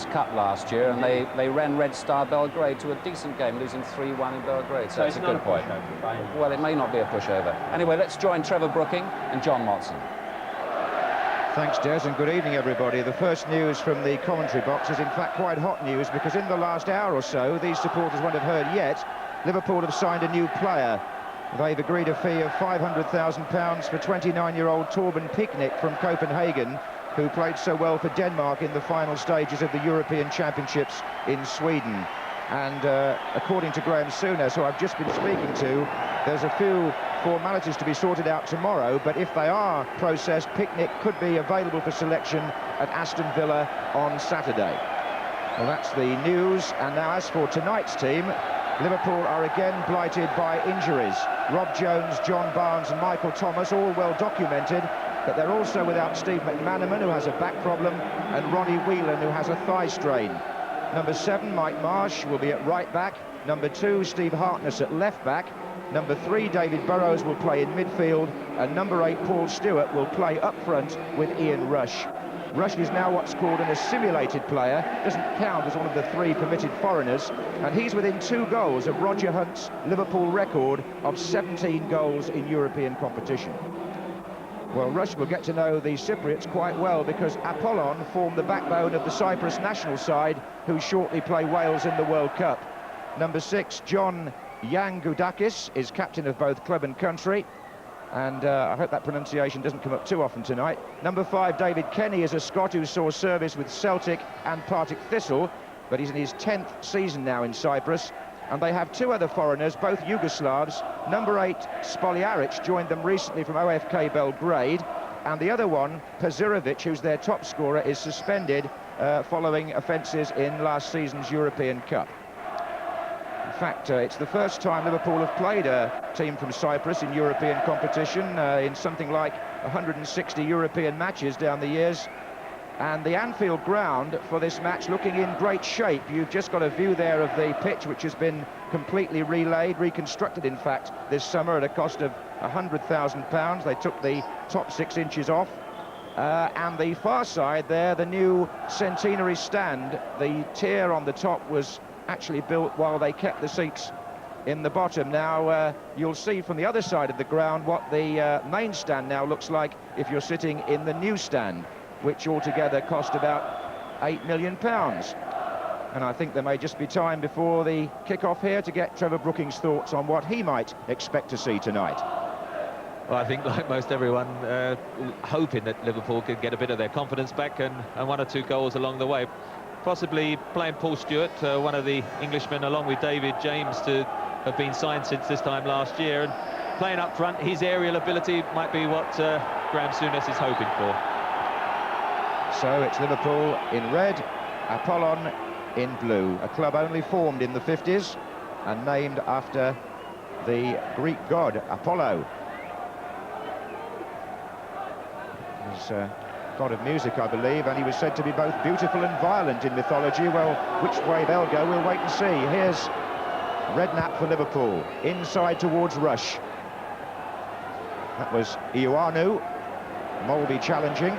Champions Cup last year, and they ran Red Star Belgrade to a decent game, losing 3-1 in Belgrade. So it's a good point. Well, it may not be a pushover. Anyway, let's join Trevor Brooking and John Motson. Thanks, Des, and good evening, everybody. The first news from the commentary box is in fact quite hot news, because in the last hour or so, these supporters won't have heard yet, Liverpool have signed a new player. They've agreed a fee of £500,000 for 29-year-old Torben Picnic from Copenhagen, who played so well for Denmark in the final stages of the European Championships in Sweden. And according to Graham Souness, who I've just been speaking to, there's a few formalities to be sorted out tomorrow, but if they are processed, Picnic could be available for selection at Aston Villa on Saturday. Well, that's the news. And now, as for tonight's team, Liverpool are again blighted by injuries. Rob Jones, John Barnes and Michael Thomas, all well documented, but they're also without Steve McManaman, who has a back problem, and Ronnie Whelan, who has a thigh strain. Number 7, Mike Marsh, will be at right back. Number 2, Steve Harkness at left back. Number 3, David Burrows will play in midfield, and number 8, Paul Stewart, will play up front with Ian Rush. Rush is now what's called an assimilated player, doesn't count as one of the 3 permitted foreigners, and he's within 2 goals of Roger Hunt's Liverpool record of 17 goals in European competition. Well, Rush will get to know the Cypriots quite well, because Apollon formed the backbone of the Cyprus national side, who shortly play Wales in the World Cup. Number 6, John Yangoudakis, is captain of both club and country, and I hope that pronunciation doesn't come up too often tonight. Number 5, David Kenny, is a Scot who saw service with Celtic and Partick Thistle, but he's in his 10th season now in Cyprus. And they have 2 other foreigners, both Yugoslavs. Number 8, Spoljaric, joined them recently from OFK Belgrade, and the other one, Pazirovic, who's their top scorer, is suspended following offences in last season's European Cup. In fact, it's the first time Liverpool have played a team from Cyprus in European competition, in something like 160 European matches down the years. And the Anfield ground for this match looking in great shape. You've just got a view there of the pitch, which has been completely reconstructed, in fact, this summer at a cost of £100,000. They took the top 6 inches off. And the far side there, the new centenary stand, the tier on the top was actually built while they kept the seats in the bottom. Now you'll see from the other side of the ground what the main stand now looks like if you're sitting in the new stand, which altogether cost about £8 million. And I think there may just be time before the kick-off here to get Trevor Brooking's thoughts on what he might expect to see tonight. Well, I think, like most everyone, hoping that Liverpool could get a bit of their confidence back and 1 or 2 goals along the way. Possibly playing Paul Stewart, one of the Englishmen, along with David James, to have been signed since this time last year. And playing up front, his aerial ability might be what Graham Souness is hoping for. So it's Liverpool in red, Apollon in blue, a club only formed in the 50s and named after the Greek god Apollo. He's god of music, I believe, and he was said to be both beautiful and violent in mythology. Well, which way they'll go, we'll wait and see. Here's Redknapp for Liverpool, inside towards Rush. That was Ioannou, Molby challenging.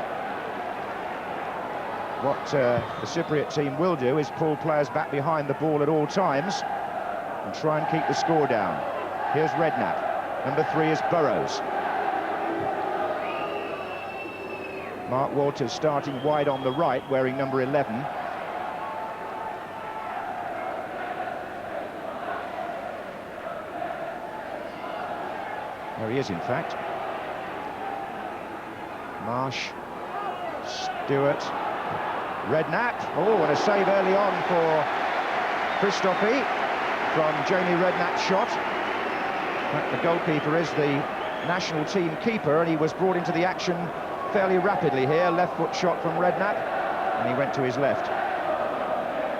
What the Cypriot team will do is pull players back behind the ball at all times and try and keep the score down. Here's Redknapp. Number 3 is Burrows. Mark Walters starting wide on the right, wearing number 11. There he is, in fact. Marsh, Stewart, Redknapp. Oh, and a save early on for Christophe from Jamie Redknapp's shot. In fact, the goalkeeper is the national team keeper, and he was brought into the action fairly rapidly here. Left foot shot from Redknapp, and he went to his left.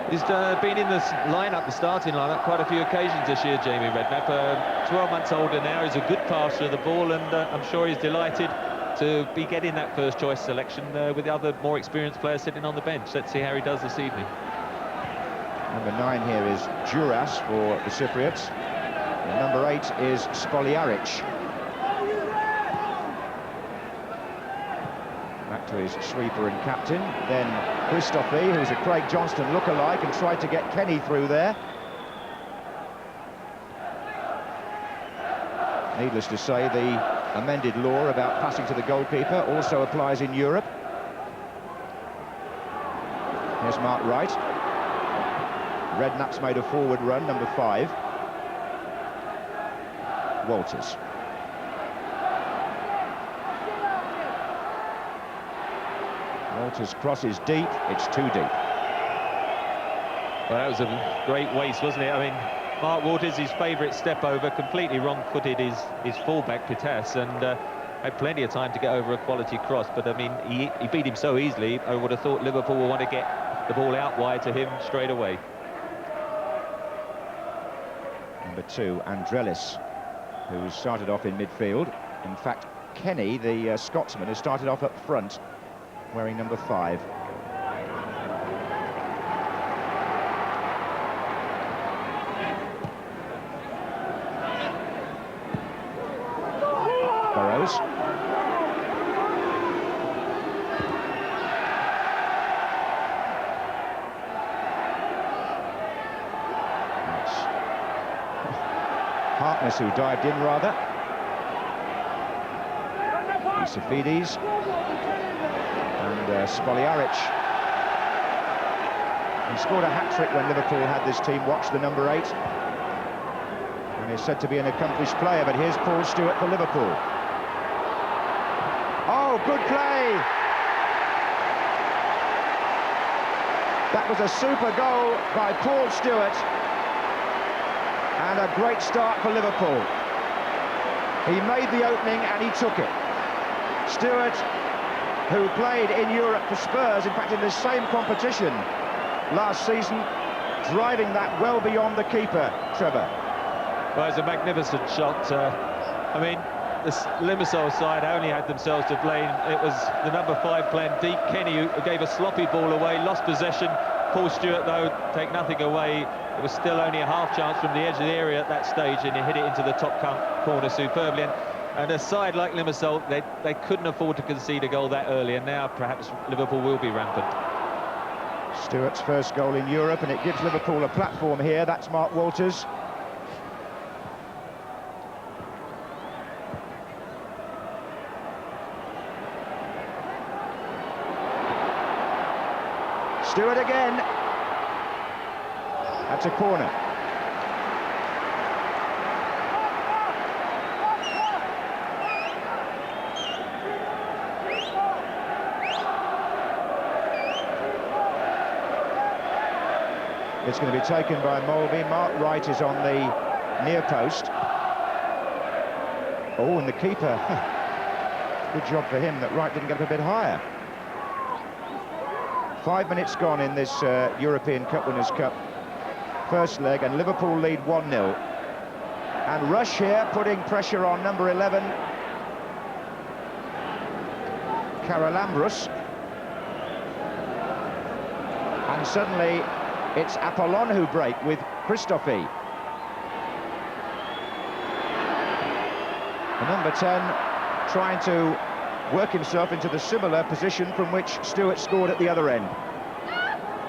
He's been in the lineup, the starting lineup, quite a few occasions this year, Jamie Redknapp. 12 months older now, he's a good passer of the ball, and I'm sure he's delighted to be getting that first choice selection with the other more experienced players sitting on the bench. Let's see how he does this evening. Number 9 here is Duras for the Cypriots. And number 8 is Spoljaric. Back to to his sweeper and captain. Then Christophe, who's a Craig Johnston look-alike, and tried to get Kenny through there. Needless to say, the amended law about passing to the goalkeeper also applies in Europe. Here's Mark Wright. Redknapp's made a forward run, number 5. Walters. Walters crosses deep, it's too deep. Well, that was a great waste, wasn't it? I mean, Mark Walters, his favourite step over, completely wrong-footed his full-back Pittas, and had plenty of time to get over a quality cross. But, I mean, he beat him so easily, I would have thought Liverpool will want to get the ball out wide to him straight away. Number 2, Andrelis, who started off in midfield. In fact, Kenny, the Scotsman, has started off up front, wearing number 5. Burrows. Harkness, who dived in rather. Safides and Spoljaric. He scored a hat-trick when Liverpool had this team. Watch the number 8. And he's said to be an accomplished player, but here's Paul Stewart for Liverpool. Oh, good play! That was a super goal by Paul Stewart. And a great start for Liverpool. He made the opening and he took it. Stewart, who played in Europe for Spurs, in fact in this same competition last season, driving that well beyond the keeper, Trevor. Well, it's a magnificent shot. I mean, this Limassol side only had themselves to blame. It was the number 5 playing deep, Kenny, who gave a sloppy ball away, lost possession. Paul Stewart, though, take nothing away. It was still only a half chance from the edge of the area at that stage, and he hit it into the top corner superbly. And a side like Limassol, they couldn't afford to concede a goal that early, and now perhaps Liverpool will be rampant. Stewart's first goal in Europe, and it gives Liverpool a platform here. That's Mark Walters. Stewart again. That's a corner. It's going to be taken by Mulvey. Mark Wright is on the near post. Oh, and the keeper. Good job for him that Wright didn't get up a bit higher. 5 minutes gone in this European Cup Winners' Cup first leg, and Liverpool lead 1-0. And Rush here putting pressure on number 11, Karalambros. And suddenly it's Apollon who break with Christophe. The number 10 trying to work himself into the similar position from which Stewart scored at the other end.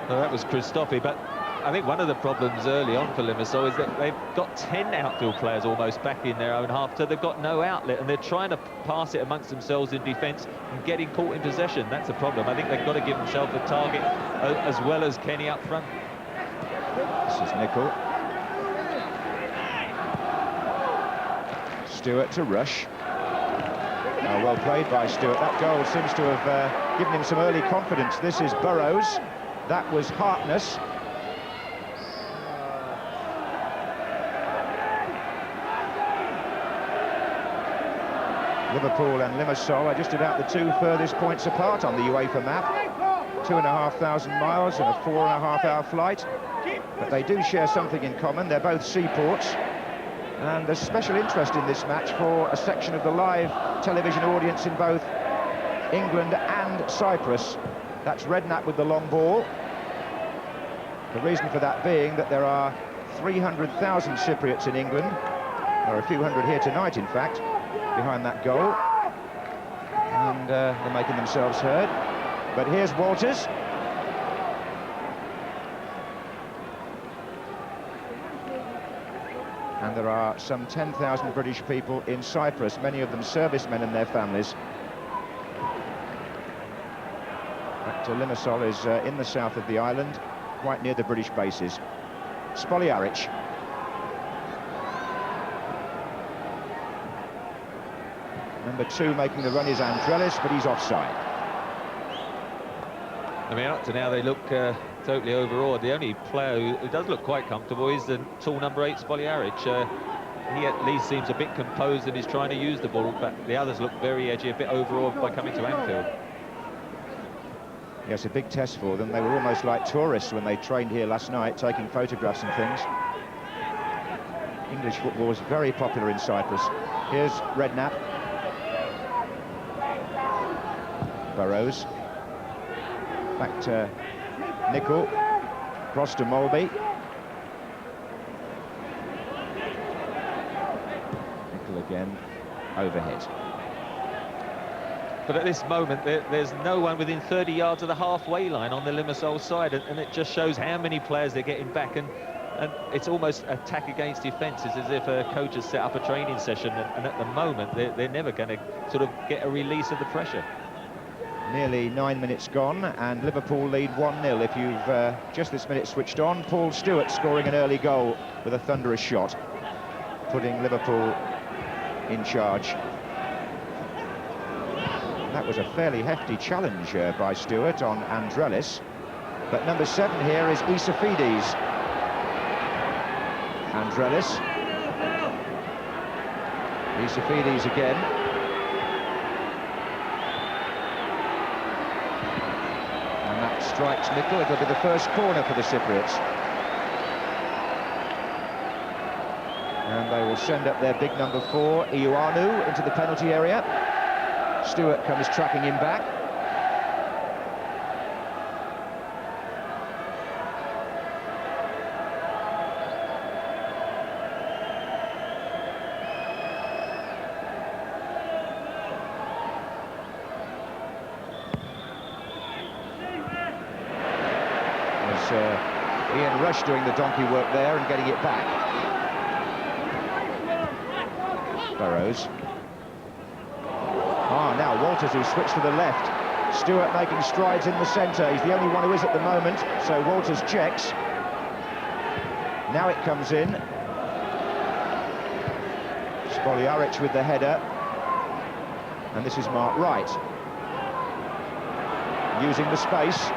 Well, that was Christophe, but I think one of the problems early on for Limassol is that they've got 10 outfield players almost back in their own half, so they've got no outlet, and they're trying to pass it amongst themselves in defence and getting caught in possession. That's the problem. I think they've got to give themselves a target as well as Kenny up front. This is Nicol. Stewart to Rush. Oh, well played by Stewart. That goal seems to have given him some early confidence. This is Burrows. That was Harkness. Liverpool and Limassol are just about the 2 furthest points apart on the UEFA map. 2,500 miles and a 4.5-hour flight. But they do share something in common. They're both seaports. And there's special interest in this match for a section of the live television audience in both England and Cyprus. That's Redknapp with the long ball. The reason for that being that there are 300,000 Cypriots in England. There are a few hundred here tonight, in fact, behind that goal. And and they're making themselves heard. But here's Walters. And there are some 10,000 British people in Cyprus, many of them servicemen and their families. But Limassol is in the south of the island, quite near the British bases. Spoljaric. Number 2 making the run is Andrelis, but he's offside. I mean, up to now they look totally overawed. The only player who does look quite comfortable is the tall number 8, Spoljaric. He at least seems a bit composed and is trying to use the ball, but the others look very edgy, a bit overawed by coming to Anfield. Yes, a big test for them. They were almost like tourists when they trained here last night, taking photographs and things. English football is very popular in Cyprus. Here's Redknapp. Burrows. Back to Nicol. Cross to Molby. Nicol again. Overhead. But at this moment, there's no one within 30 yards of the halfway line on the Limassol side, and it just shows how many players they're getting back, and it's almost attack against defence. It's as if a coach has set up a training session, and at the moment, they're never going to sort of get a release of the pressure. Nearly 9 minutes gone, and Liverpool lead 1-0. If you've just this minute switched on, Paul Stewart scoring an early goal with a thunderous shot, putting Liverpool in charge. That was a fairly hefty challenge by Stewart on Andrelis. But number 7 here is Isafides. Andrelis. Isafides again. And that strikes Nicol. It'll be the first corner for the Cypriots. And they will send up their big number 4, Ioannou, into the penalty area. Stewart comes tracking him back. There's Ian Rush doing the donkey work there and getting it back. Burrows. Now Walters, who switched to the left. Stewart making strides in the centre. He's the only one who is at the moment, so Walters checks. Now it comes in. Spoljaric with the header. And this is Mark Wright. Using the space.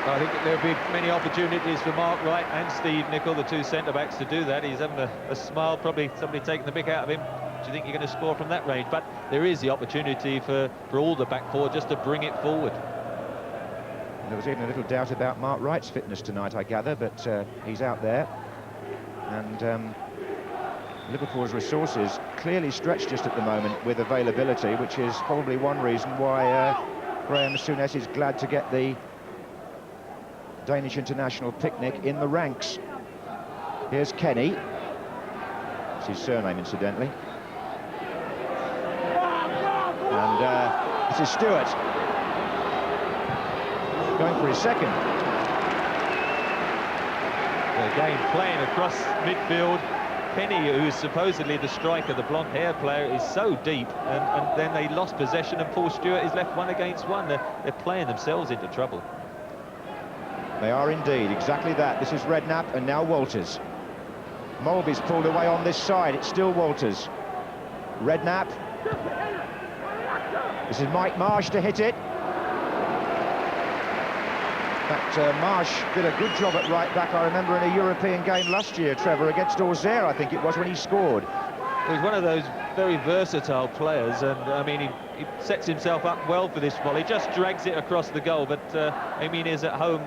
I think there'll be many opportunities for Mark Wright and Steve Nicol, the 2 centre-backs, to do that. He's having a smile, probably somebody taking the mick out of him. Do you think you're going to score from that range? But there is the opportunity for all the back four just to bring it forward. There was even a little doubt about Mark Wright's fitness tonight, I gather, but he's out there. And Liverpool's resources clearly stretched just at the moment with availability, which is probably one reason why Graham Souness is glad to get the Danish international picnic in the ranks. Here's Kenny. That's his surname, incidentally. And this is Stewart. Going for his second. Again, playing across midfield. Kenny, who is supposedly the striker, the blonde-haired player, is so deep, and then they lost possession, and Paul Stewart is left 1 against 1. They're playing themselves into trouble. They are indeed, exactly that. This is Redknapp and now Walters. Molby's pulled away on this side, it's still Walters. Redknapp. This is Mike Marsh to hit it. In fact, Marsh did a good job at right back. I remember in a European game last year, Trevor, against Auxerre, I think it was, when he scored. He's one of those very versatile players, and I mean, he sets himself up well for this volley, just drags it across the goal, but I mean, he's at home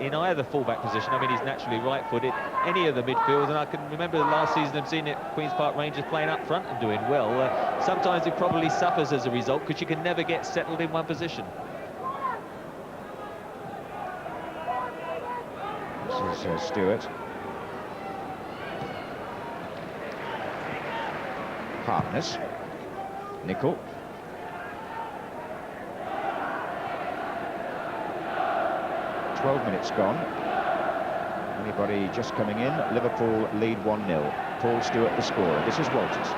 in either full-back position. I mean, he's naturally right-footed, any of the midfield, and I can remember last season I've seen it, Queen's Park Rangers playing up front and doing well. Sometimes it probably suffers as a result because you can never get settled in one position. This is Stewart. Harkness. Nicol. .12 minutes gone. Anybody just coming in? Liverpool lead 1-0. Paul Stewart the scorer. This is Walters.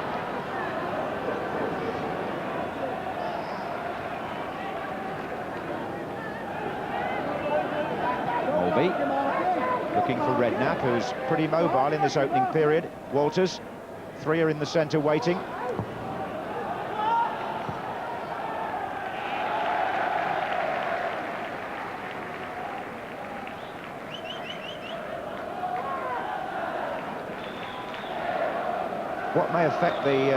Looking for Redknapp, who's pretty mobile in this opening period. Walters, three are in the centre waiting. What may affect the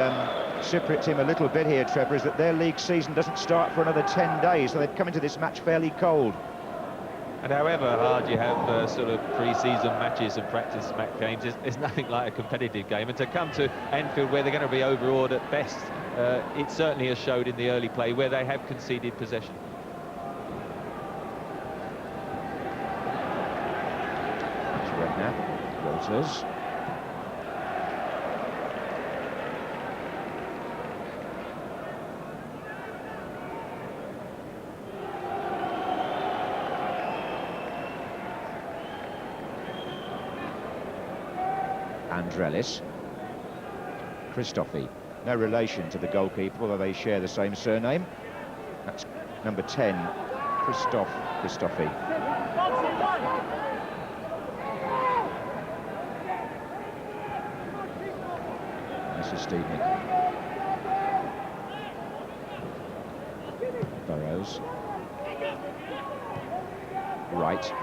Cypriot team a little bit here, Trevor, is that their league season doesn't start for another 10 days, so they've come into this match fairly cold. And however hard you have sort of pre-season matches and practice match games, it's nothing like a competitive game. And to come to Anfield, where they're going to be overawed at best, it certainly has showed in the early play, where they have conceded possession. That's Redknapp. Walters. Andrelis. Christophe, no relation to the goalkeeper, although they share the same surname. That's number 10, Christophe. This is Steve Nicol. Burrows. Right.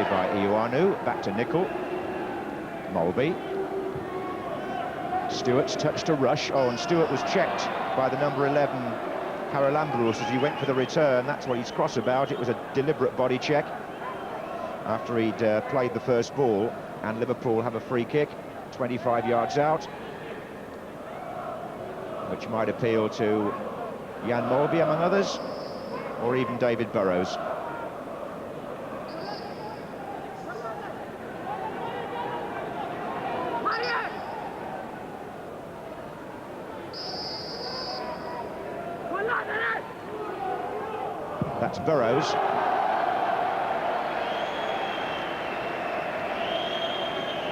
By Ioanu, back to Nicol. Molby. Stewart's touch to rush. Oh, and Stewart was checked by the number 11, Haralambros, as he went for the return. That's what he's cross about. It was a deliberate body check after he'd played the first ball, and Liverpool have a free kick 25 yards out, which might appeal to Jan Molby, among others, or even David Burrows. That's Burrows.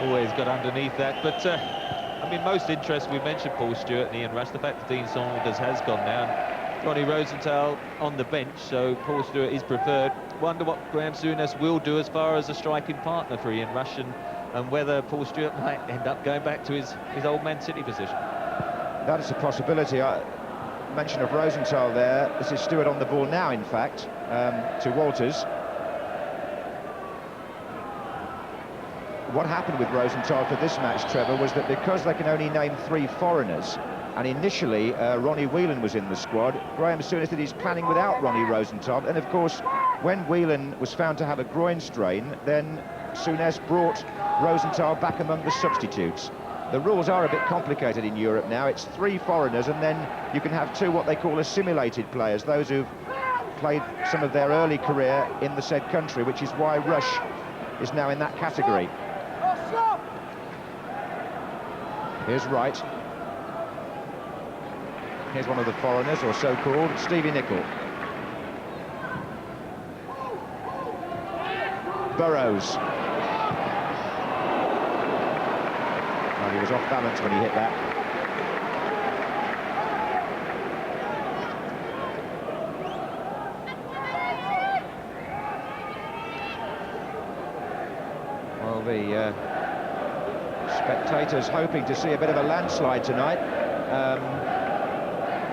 Always got underneath that, but I mean, most interest, we mentioned Paul Stewart and Ian Rush. The fact that Dean Saunders has gone down, Ronnie Rosenthal on the bench, so Paul Stewart is preferred. Wonder what Graham Souness will do as far as a striking partner for Ian Rush, and whether Paul Stewart might end up going back to his old Man City position. That is a possibility. Mention of Rosenthal there. This is Stewart on the ball now, in fact, to Walters. What happened with Rosenthal for this match, Trevor, was that because they can only name 3 foreigners, and initially Ronnie Whelan was in the squad, Graham Souness did his planning without Ronnie Rosenthal, and of course when Whelan was found to have a groin strain, then Souness brought Rosenthal back among the substitutes. The rules are a bit complicated in Europe now. It's 3 foreigners, and then you can have 2 what they call assimilated players, those who've played some of their early career in the said country, which is why Rush is now in that category. Here's Wright. Here's one of the foreigners, or so-called, Stevie Nicol. Burrows. He was off balance when he hit that. Well, the spectators hoping to see a bit of a landslide tonight.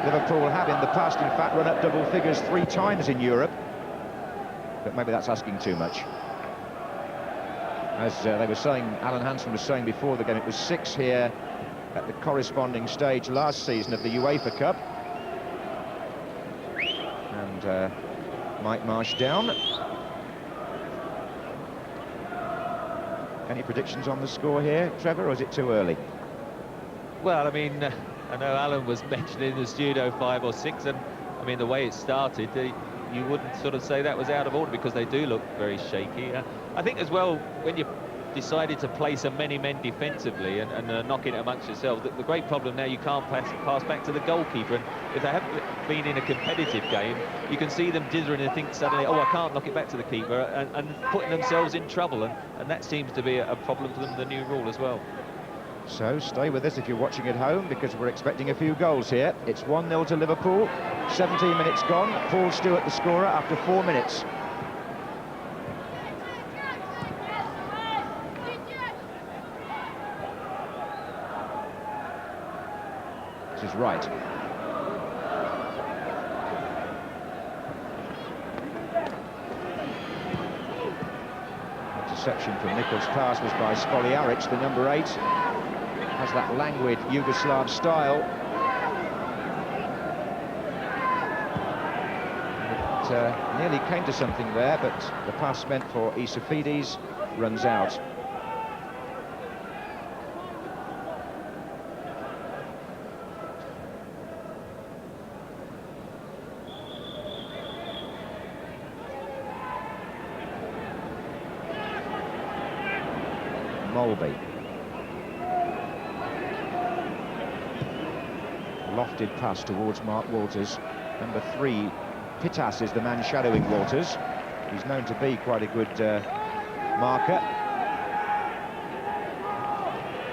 Liverpool have in the past, in fact, run up double figures 3 times in Europe, but maybe that's asking too much. As they were saying, Alan Hansen was saying before the game, it was 6 here at the corresponding stage last season of the UEFA Cup. And Mike Marsh down. Any predictions on the score here, Trevor, or is it too early? Well, I mean, I know Alan was mentioning in the studio 5 or 6, and I mean, the way it started, you wouldn't sort of say that was out of order, because they do look very shaky. I think as well, when you decided to play so many men defensively and knock it amongst yourselves, the great problem now, you can't pass back to the goalkeeper. And if they haven't been in a competitive game, you can see them dithering and think suddenly, oh, I can't knock it back to the keeper, and putting themselves in trouble. And that seems to be a problem for them, the new rule as well. So stay with us if you're watching at home, because we're expecting a few goals here. It's 1-0 to Liverpool, 17 minutes gone. Paul Stewart the scorer after 4 minutes. This is right. Interception from Nichols' pass was by Spoljaric, the number 8. Has that languid Yugoslav style. It nearly came to something there, but the pass meant for Isafides runs out. Molby. Lofted pass towards Mark Walters. Number 3, Pittas, is the man shadowing Walters. He's known to be quite a good marker.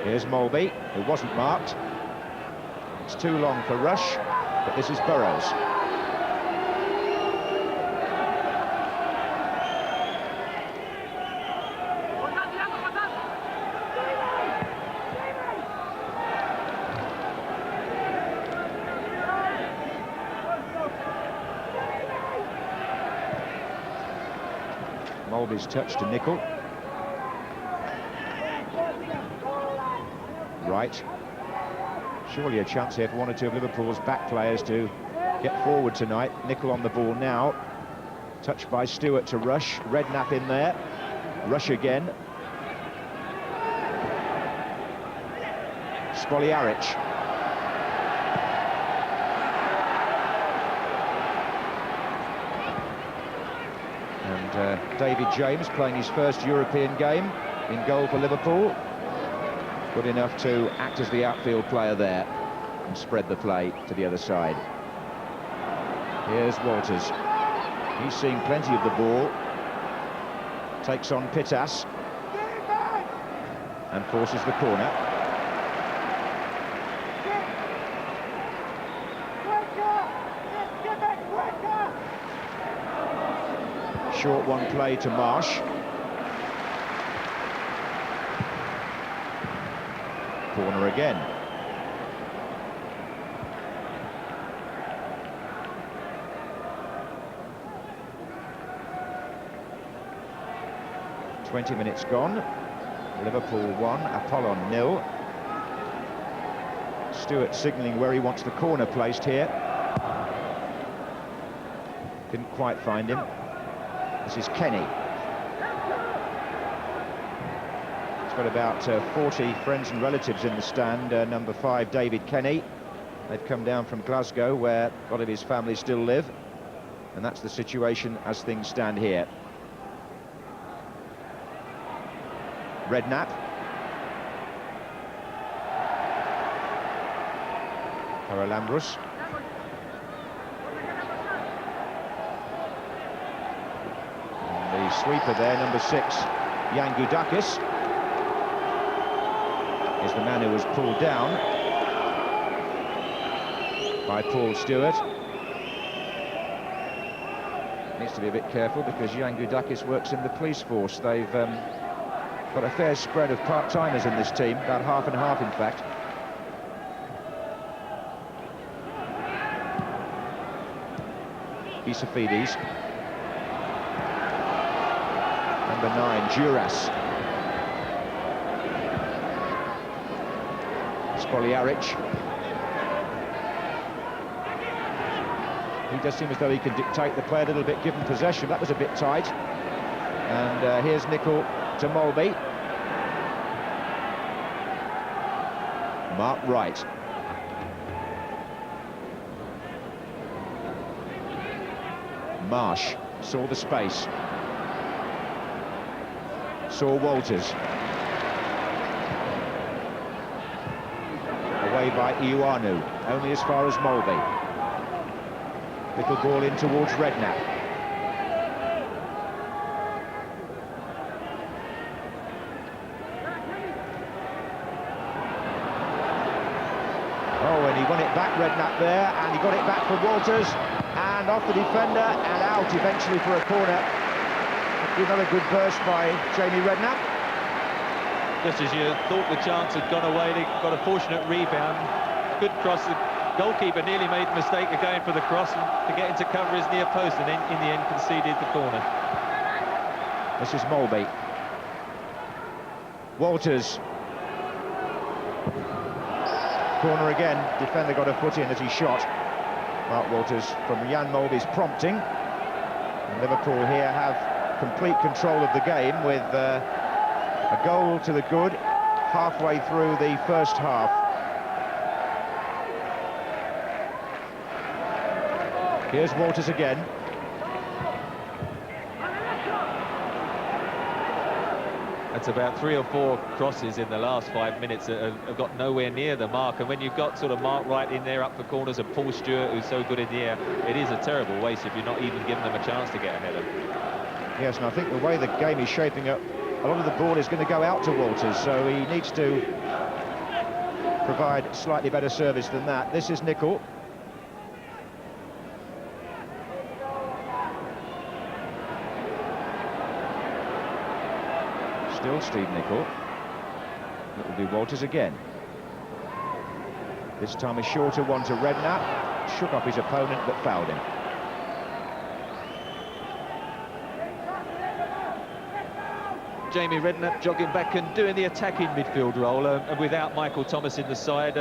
Here's Molby, who wasn't marked. It's too long for Rush, but this is Burrows. Molby's touch to Nicol. Right. Surely a chance here for one or two of Liverpool's back players to get forward tonight. Nicol on the ball now. Touched by Stewart to Rush. Redknapp in there. Rush again. Spoljaric. And David James playing his first European game in goal for Liverpool. Good enough to act as the outfield player there and spread the play to the other side. Here's Walters. He's seeing plenty of the ball. Takes on Pittas and forces the corner. Short one play to Marsh. Corner again. "20 minutes gone. Liverpool 1, Apollon 0. Stewart signalling where he wants the corner placed here. Didn't quite find him. This is Kenny. He's got about 40 friends and relatives in the stand. Number 5, David Kenny. They've come down from Glasgow, where a lot of his family still live. And that's the situation as things stand here. Redknapp. Paralambrus. And the sweeper there, number 6, Yangoudakis, is the man who was pulled down by Paul Stewart. Needs to be a bit careful because Yangoudakis works in the police force. They've got a fair spread of part-timers in this team, about half and half in fact. Isafides. Number 9, Duras. Spoljaric. He does seem as though he can dictate the play a little bit given possession. That was a bit tight. And here's Nicol to Molby. Mark Wright. Marsh saw the space. Saw Walters. Away by Ioanu, only as far as Mulvey. Little ball in towards Redknapp. Oh, and he won it back, Redknapp there, and he got it back for Walters, and off the defender, and out eventually for a corner. Another good burst by Jamie Redknapp. Just as you thought the chance had gone away, they got a fortunate rebound. Good cross. The goalkeeper nearly made the mistake of going for the cross and to get into cover his near post, and then in the end conceded the corner. This is Mulvey. Walters. Corner again. Defender got a foot in as he shot. Mark Walters from Jan Mulvey's prompting. And Liverpool here have complete control of the game with a goal to the good halfway through the first half. Here's Walters again. That's about 3 or 4 crosses in the last 5 minutes that have got nowhere near the mark, and when you've got sort of Mark right in there up for corners and Paul Stewart, who's so good in the air, it is a terrible waste if you're not even giving them a chance to get ahead of them. Yes, and I think the way the game is shaping up, a lot of the ball is going to go out to Walters, so he needs to provide slightly better service than that. This is Nicol. Still Steve Nicol. It will be Walters again. This time a shorter one to Redknapp. Shook up his opponent but fouled him. Jamie Redknapp jogging back and doing the attacking midfield role, and without Michael Thomas in the side.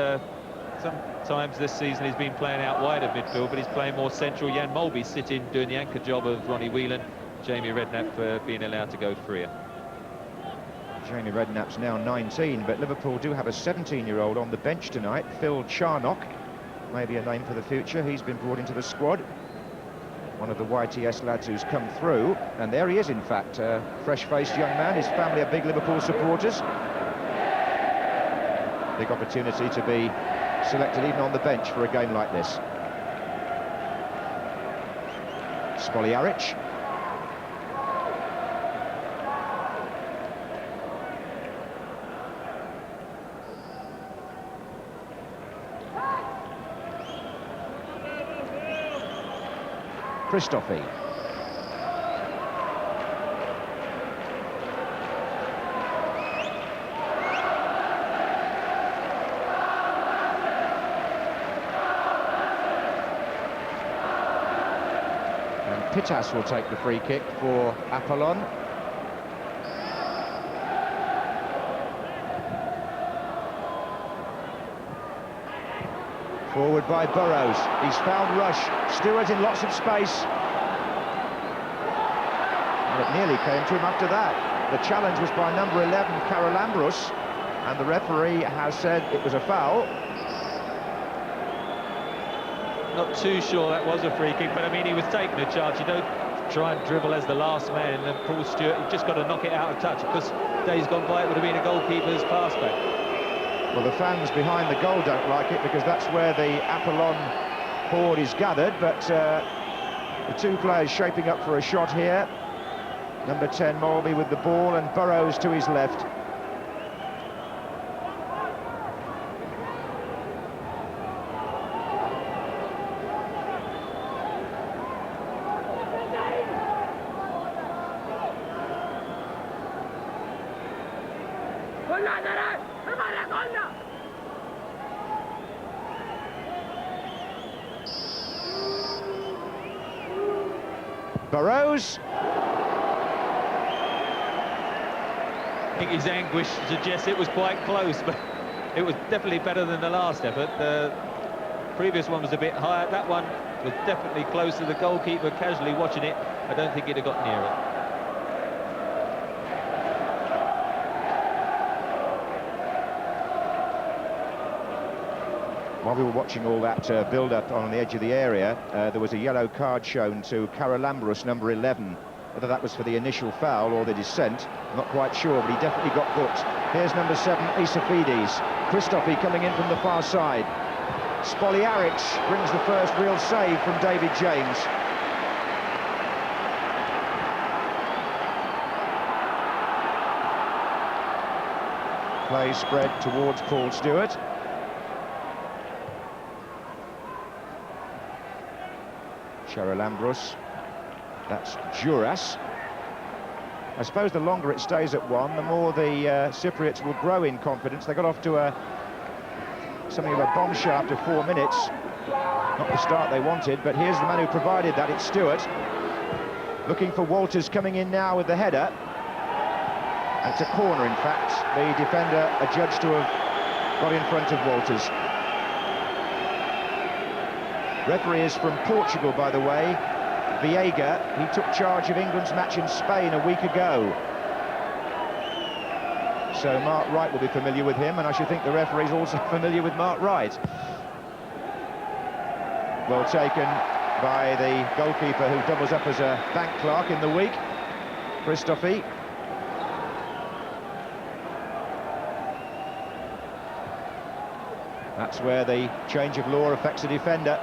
Sometimes this season he's been playing out wide of midfield, but he's playing more central. Jan Mulvey sitting, doing the anchor job of Ronnie Whelan. Jamie Redknapp being allowed to go freer. Jamie Redknapp's now 19, but Liverpool do have a 17-year-old on the bench tonight, Phil Charnock. Maybe a name for the future. He's been brought into the squad. One of the YTS lads who's come through. And there he is, in fact, a fresh-faced young man. His family are big Liverpool supporters. Big opportunity to be selected even on the bench for a game like this. Spoljaric. Christophe. And Pittas will take the free kick for Apollon. Forward by Burrows. He's found Rush. Stewart in lots of space. And it nearly came to him after that. The challenge was by number 11, Karalambrus, and the referee has said it was a foul. Not too sure that was a free kick, but I mean, he was taking a charge. You don't try and dribble as the last man, and Paul Stewart, he just got to knock it out of touch, because days gone by it would have been a goalkeeper's pass back. Well, the fans behind the goal don't like it, because that's where the Apollon horde is gathered, but the two players shaping up for a shot here. Number 10, Mulvey with the ball, and Burrows to his left. Burrows. I think his anguish suggests it was quite close, but it was definitely better than the last effort. The previous one was a bit higher. That one was definitely close to the goalkeeper. Casually watching it, I don't think he'd have got near it. While we were watching all that build-up on the edge of the area, there was a yellow card shown to Carolambros, number 11. Whether that was for the initial foul or the descent, I'm not quite sure, but he definitely got booked. Here's number 7, Isafides. Christofi coming in from the far side. Spoliaric brings the first real save from David James. Play spread towards Paul Stewart. Charalambros, that's Duras. I suppose the longer it stays at 1, the more the Cypriots will grow in confidence. They got off to something of a bombshell after 4 minutes. Not the start they wanted, but here's the man who provided that, it's Stewart. Looking for Walters coming in now with the header. And it's a corner, in fact. The defender adjudged to have got in front of Walters. Referee is from Portugal, by the way, Veiga. He took charge of England's match in Spain a week ago. So Mark Wright will be familiar with him, and I should think the referee's also familiar with Mark Wright. Well taken by the goalkeeper who doubles up as a bank clerk in the week, Christofi. That's where the change of law affects the defender.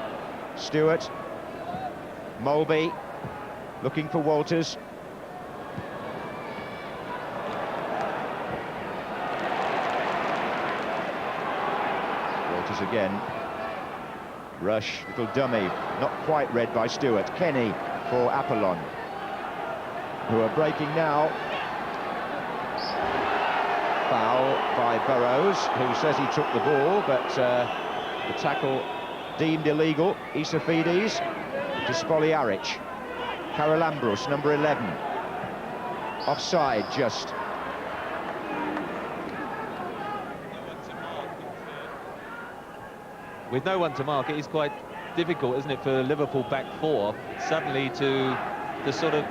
Stewart, Mulby, looking for Walters. Walters again. Rush, little dummy, not quite read by Stewart. Kenny for Apollon, who are breaking now. Foul by Burrows, who says he took the ball, but the tackle deemed illegal. Isafides to Spoliaric. Carolambros, number 11. Offside, just. With no one to mark, it is quite difficult, isn't it, for Liverpool back 4 suddenly to sort of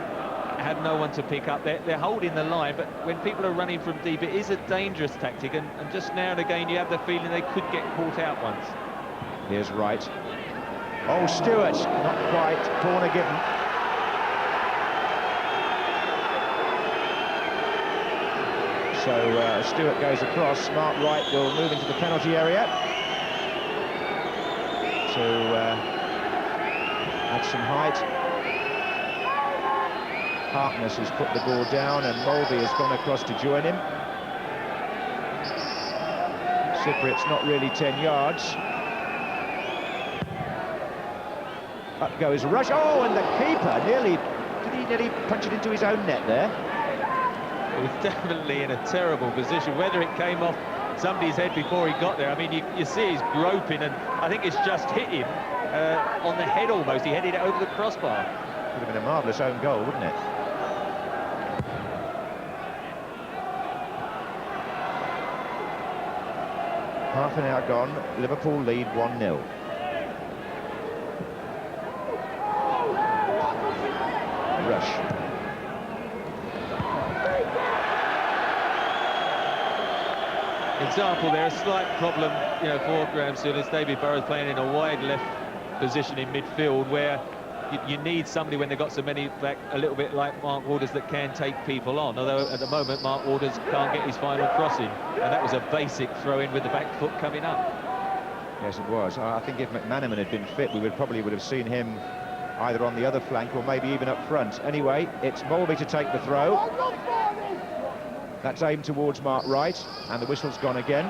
have no one to pick up. They're holding the line, but when people are running from deep, it is a dangerous tactic, and just now and again you have the feeling they could get caught out once. Here's Wright. Oh, Stewart, not quite. Corner given. So Stewart goes across. Mark Wright will move into the penalty area to add some height. Harkness has put the ball down, and Mulvey has gone across to join him. Cypriots not really 10 yards. Up goes Rush. Oh, and the keeper did he nearly punch it into his own net there? It was definitely in a terrible position. Whether it came off somebody's head before he got there, I mean, you see he's groping, and I think it's just hit him on the head almost. He headed it over the crossbar. Would have been a marvellous own goal, wouldn't it? Half an hour gone, Liverpool lead 1-0. Rush. Example there, a slight problem, you know, for Graham Souness. David Burrows playing in a wide left position in midfield, where you need somebody when they've got so many back, a little bit like Mark Waters, that can take people on. Although at the moment Mark Waters can't get his final crossing, and that was a basic throw-in with the back foot coming up. Yes, it was. I think if McManaman had been fit, we probably would have seen him either on the other flank or maybe even up front. Anyway, it's Mulby to take the throw. That's aimed towards Mark Wright, and the whistle's gone again.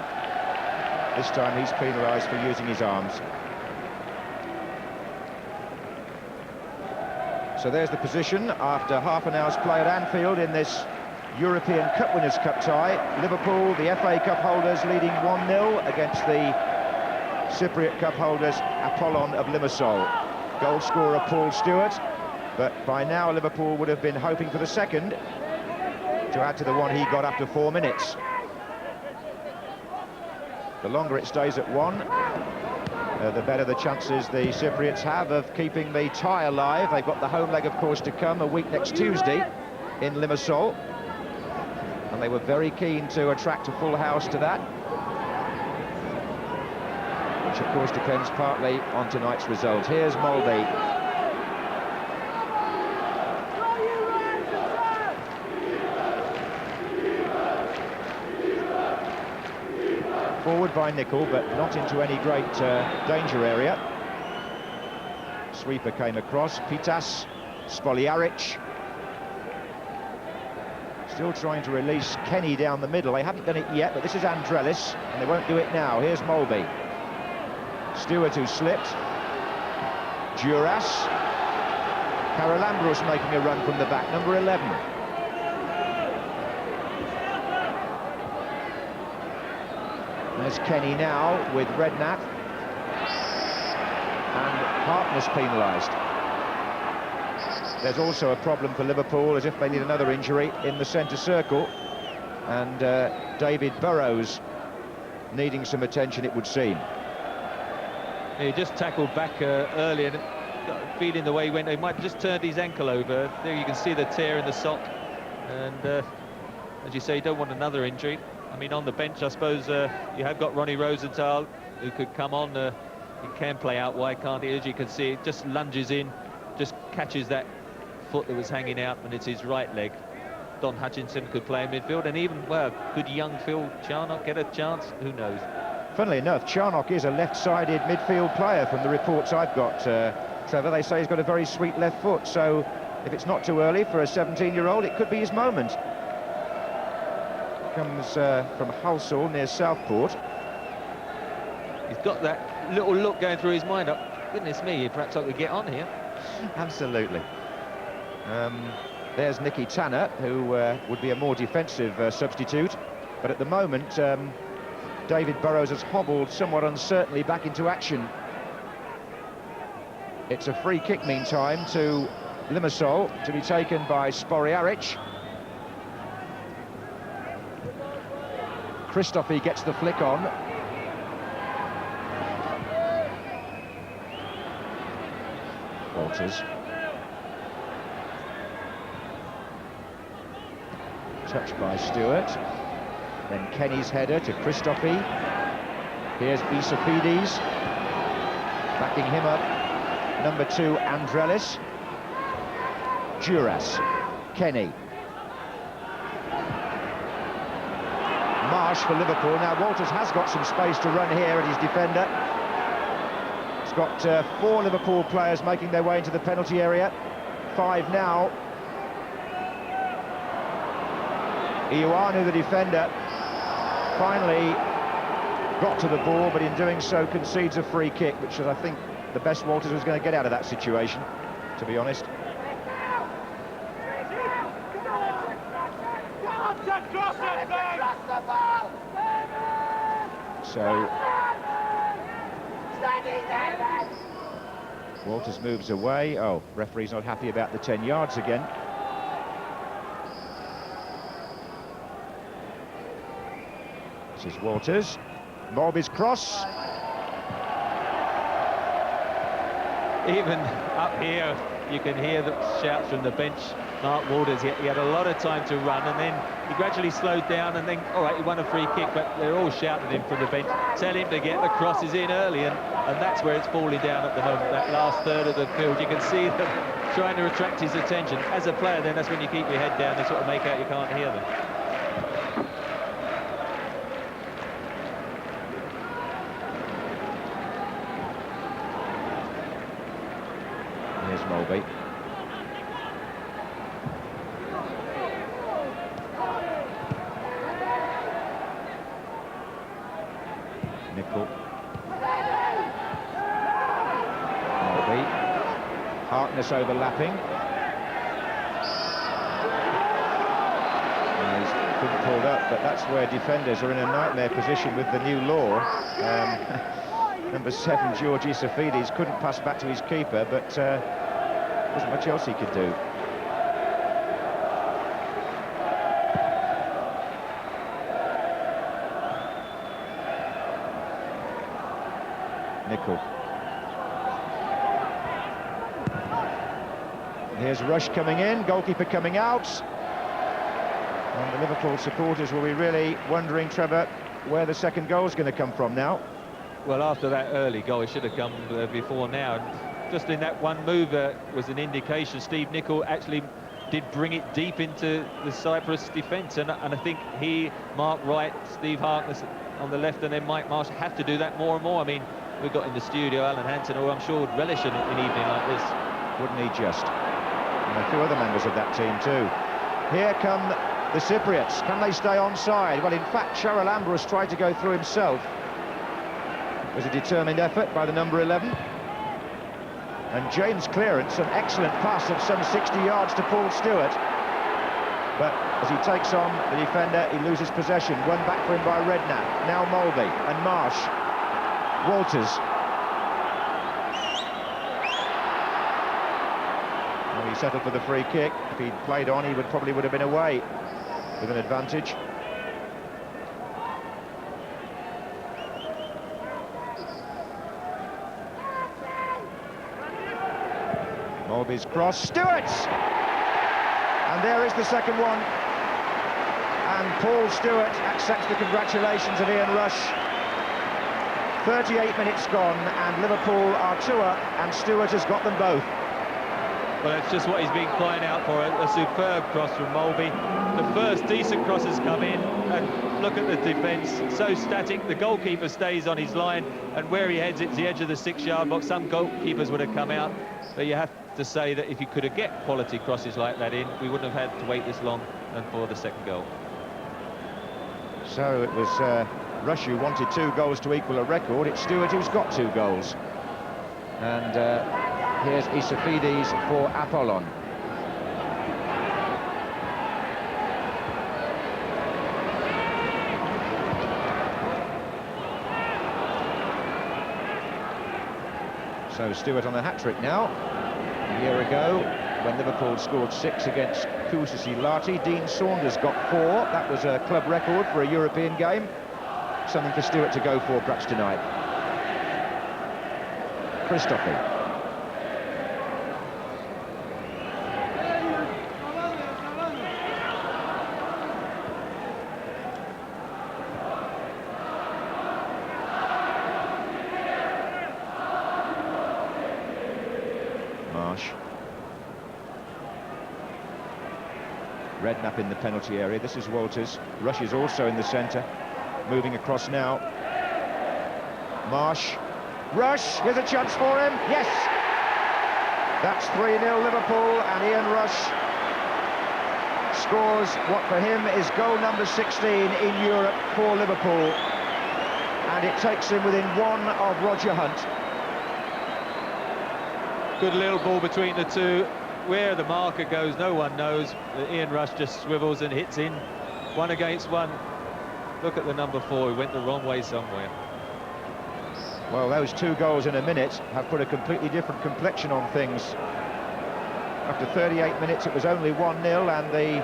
This time he's penalised for using his arms. So there's the position after half an hour's play at Anfield in this European Cup Winners' Cup tie. Liverpool, the FA Cup holders, leading 1-0 against the Cypriot Cup holders, Apollon of Limassol. Goal scorer Paul Stewart, but by now Liverpool would have been hoping for the second to add to the one he got after 4 minutes. The longer it stays at 1, the better the chances the Cypriots have of keeping the tie alive. They've got the home leg, of course, to come a week next Tuesday in Limassol, and they were very keen to attract a full house to that. which of course depends partly on tonight's result. Here's Mulby. Forward by Nicol, but not into any great danger area. Sweeper came across. Pitas, Spoljaric. Still trying to release Kenny down the middle. They haven't done it yet, but this is Andrelis, and they won't do it now. Here's Mulby. Stewart, who slipped. Duras. Karalambros making a run from the back, number 11. There's Kenny now with Redknapp. And Harkness penalised. There's also a problem for Liverpool, as if they need another injury in the centre circle. And David Burrows needing some attention, it would seem. He just tackled back early, and feeling the way he went, he might have just turned his ankle over. There you can see the tear in the sock. And as you say, you don't want another injury. I mean, on the bench, I suppose you have got Ronnie Rosenthal, who could come on. He can play out wide, can't he? As you can see, it just lunges in, just catches that foot that was hanging out, and it's his right leg. Don Hutchinson could play in midfield, and even, well, could young Phil Charnock get a chance? Who knows? Funnily enough, Charnock is a left-sided midfield player from the reports I've got, Trevor. They say he's got a very sweet left foot, so if it's not too early for a 17-year-old, it could be his moment. Comes from Hulsall near Southport. He's got that little look going through his mind. Oh, goodness me, perhaps I could get on here. Absolutely. There's Nicky Tanner, who would be a more defensive substitute. But at the moment, David Burrows has hobbled somewhat uncertainly back into action. It's a free kick, meantime, to Limassol, to be taken by Spoljaric. Christophe gets the flick on. Walters. Touched by Stewart. Then Kenny's header to Christophe. Here's Isophides. Backing him up, number 2, Andrelis. Duras. Kenny. Marsh for Liverpool. Now Walters has got some space to run here at his defender. He's got 4 Liverpool players making their way into the penalty area. 5 now. Ioanu, the defender, finally got to the ball, but in doing so concedes a free kick, which is, I think, the best Walters was going to get out of that situation, to be honest. So Walters moves away. Oh, referee's not happy about the 10 yards again. This is Walters. Mulby's cross. Even up here, you can hear the shouts from the bench. Mark Walters, he had a lot of time to run, and then he gradually slowed down, and then, all right, he won a free kick, but they're all shouting him from the bench, tell him to get the crosses in early, and that's where it's falling down at the moment, that last third of the field. You can see them trying to attract his attention. As a player, then that's when you keep your head down and sort of make out you can't hear them. Here's Mulby. Nicol. Mulby. Harkness overlapping. And he's been pulled up, but that's where defenders are in a nightmare position with the new law. Number 7, George Isophides, couldn't pass back to his keeper, but wasn't much else he could do. Nicol. Here's Rush coming in, goalkeeper coming out. And the Liverpool supporters will be really wondering, Trevor, where the second goal is going to come from now. Well, after that early goal, it should have come before now. And just in that one move was an indication. Steve Nicol actually did bring it deep into the Cyprus defence, and I think he, Mark Wright, Steve Harkness on the left, and then Mike Marsh have to do that more and more. I mean, we've got in the studio Alan Hansen, who I'm sure would relish an evening like this. Wouldn't he just? And a few other members of that team too. Here come the Cypriots. Can they stay onside? Well, in fact, Cheryl Ambrose tried to go through himself. It was a determined effort by the number 11. And James' clearance, an excellent pass of some 60 yards to Paul Stewart. But as he takes on the defender, he loses possession. Won back for him by Redknapp. Now Mulvey and Marsh. Walters. Well, he settled for the free kick. If he'd played on, he probably would have been away with an advantage. Mulvey's cross. Stewart! And there is the second one. And Paul Stewart accepts the congratulations of Ian Rush. 38 minutes gone, and Liverpool are two up, and Stewart has got them both. Well, it's just what he's been crying out for, a superb cross from Mulvey. The first decent cross has come in, and look at the defence, so static. The goalkeeper stays on his line, and where he heads, it's the edge of the 6-yard box. Some goalkeepers would have come out, but you have to say that if you could have get quality crosses like that in, we wouldn't have had to wait this long and for the second goal. So it was Rush who wanted 2 goals to equal a record. It's Stewart who's got 2 goals. And here's Isafides for Apollon. So Stewart on a hat-trick now. A year ago, when Liverpool scored 6 against Kuusasi-Lahti, Dean Saunders got 4. That was a club record for a European game. Something for Stewart to go for perhaps tonight. Christophe. Marsh. Redknapp in the penalty area. This is Walters. Rush is also in the centre. Moving across now. Marsh. Rush, here's a chance for him. Yes! That's 3-0 Liverpool, and Ian Rush scores what for him is goal number 16 in Europe for Liverpool. And it takes him within 1 of Roger Hunt. Good little ball between the two. Where the marker goes, no one knows. Ian Rush just swivels and hits in. 1 against 1. Look at the number 4, he went the wrong way somewhere. Well, those 2 goals in a minute have put a completely different complexion on things. After 38 minutes, it was only 1-0, and the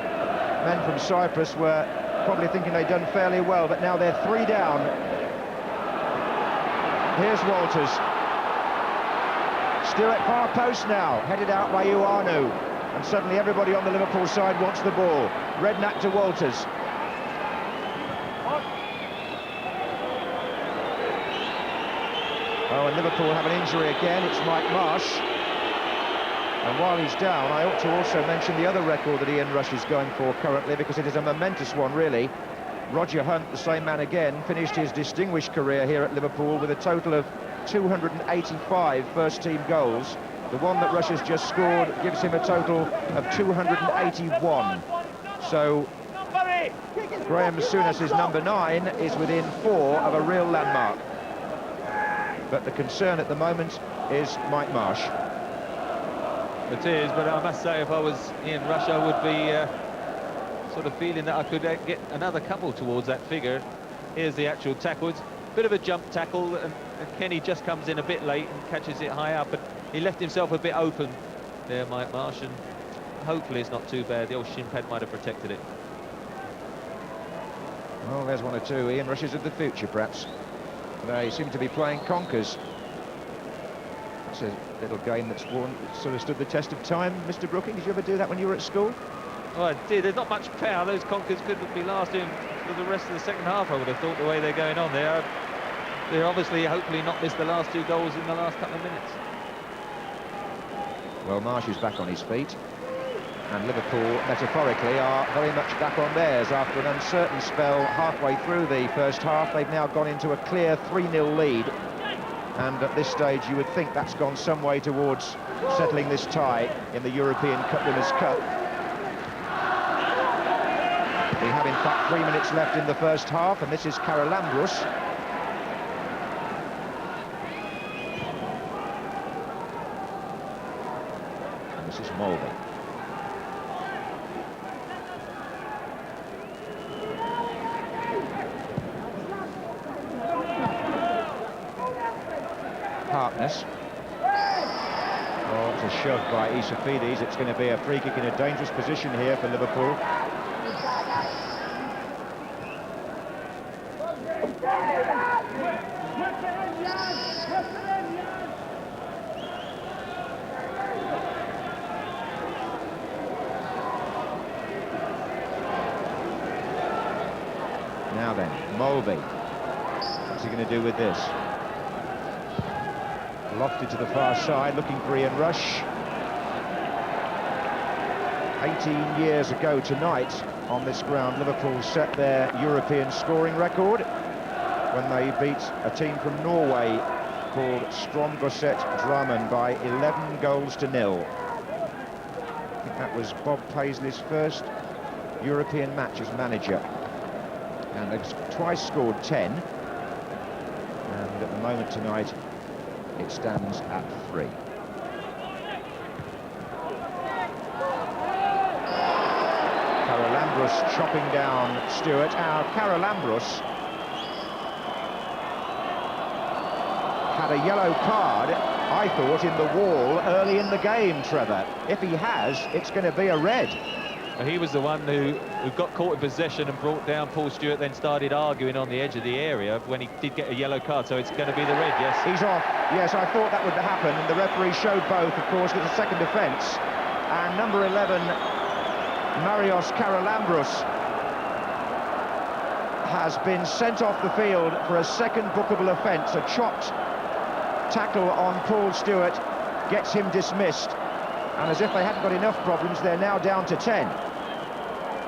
men from Cyprus were probably thinking they'd done fairly well, but now they're 3 down. Here's Walters. Stewart far post now, headed out by Ioanu, and suddenly everybody on the Liverpool side wants the ball. Redknapp to Walters. Oh, and Liverpool have an injury again. It's Mike Marsh. And while he's down, I ought to also mention the other record that Ian Rush is going for currently, because it is a momentous one, really. Roger Hunt, the same man again, finished his distinguished career here at Liverpool with a total of 285 first-team goals. The one that Rush has just scored gives him a total of 281. So Graham Souness's number 9 is within 4 of a real landmark. But the concern at the moment is Mike Marsh. It is, but I must say, if I was Ian Rush, I would be sort of feeling that I could get another couple towards that figure. Here's the actual tackle. It's a bit of a jump tackle, and Kenny just comes in a bit late and catches it high up, but he left himself a bit open there, Mike Marsh, and hopefully it's not too bad. The old shin pad might have protected it. Well, there's 1 or 2 Ian Rushes of the future, perhaps. They seem to be playing conkers. It's a little game that's sort of stood the test of time. Mr. Brooking, did you ever do that when you were at school? Oh, I did. There's not much power. Those conkers couldn't be lasting for the rest of the second half, I would have thought, the way they're going on there. they're obviously, hopefully, not missed the last 2 goals in the last couple of minutes. Well, Marsh is back on his feet, and Liverpool, metaphorically, are very much back on theirs. After an uncertain spell halfway through the first half, they've now gone into a clear 3-0 lead. And at this stage, you would think that's gone some way towards settling this tie in the European Cup Winners' Cup. We have, in fact, 3 minutes left in the first half, and this is Karalambros. And this is Mulvey. Harkness. Oh, it's a shove by Isafides. It's going to be a free kick in a dangerous position here for Liverpool. Now then, Mulvey. What's he going to do with this? Lofted to the far side, looking for Ian Rush. 18 years ago tonight, on this ground, Liverpool set their European scoring record when they beat a team from Norway called Strømsgodset Drammen by 11 goals to 0. I think that was Bob Paisley's first European match as manager. And they've twice scored 10. And at the moment tonight, it stands at 3. Karalambros chopping down Stewart. Now, Karalambros had a yellow card, I thought, in the wall early in the game, Trevor. If he has, it's going to be a red. He was the one who got caught in possession and brought down Paul Stewart, then started arguing on the edge of the area when he did get a yellow card, so it's going to be the red, yes? He's off. Yes, I thought that would happen, and the referee showed both, of course, with a second offence. And number 11, Marios Karalambros, has been sent off the field for a second bookable offence. A chopped tackle on Paul Stewart gets him dismissed. And as if they hadn't got enough problems, they're now down to 10.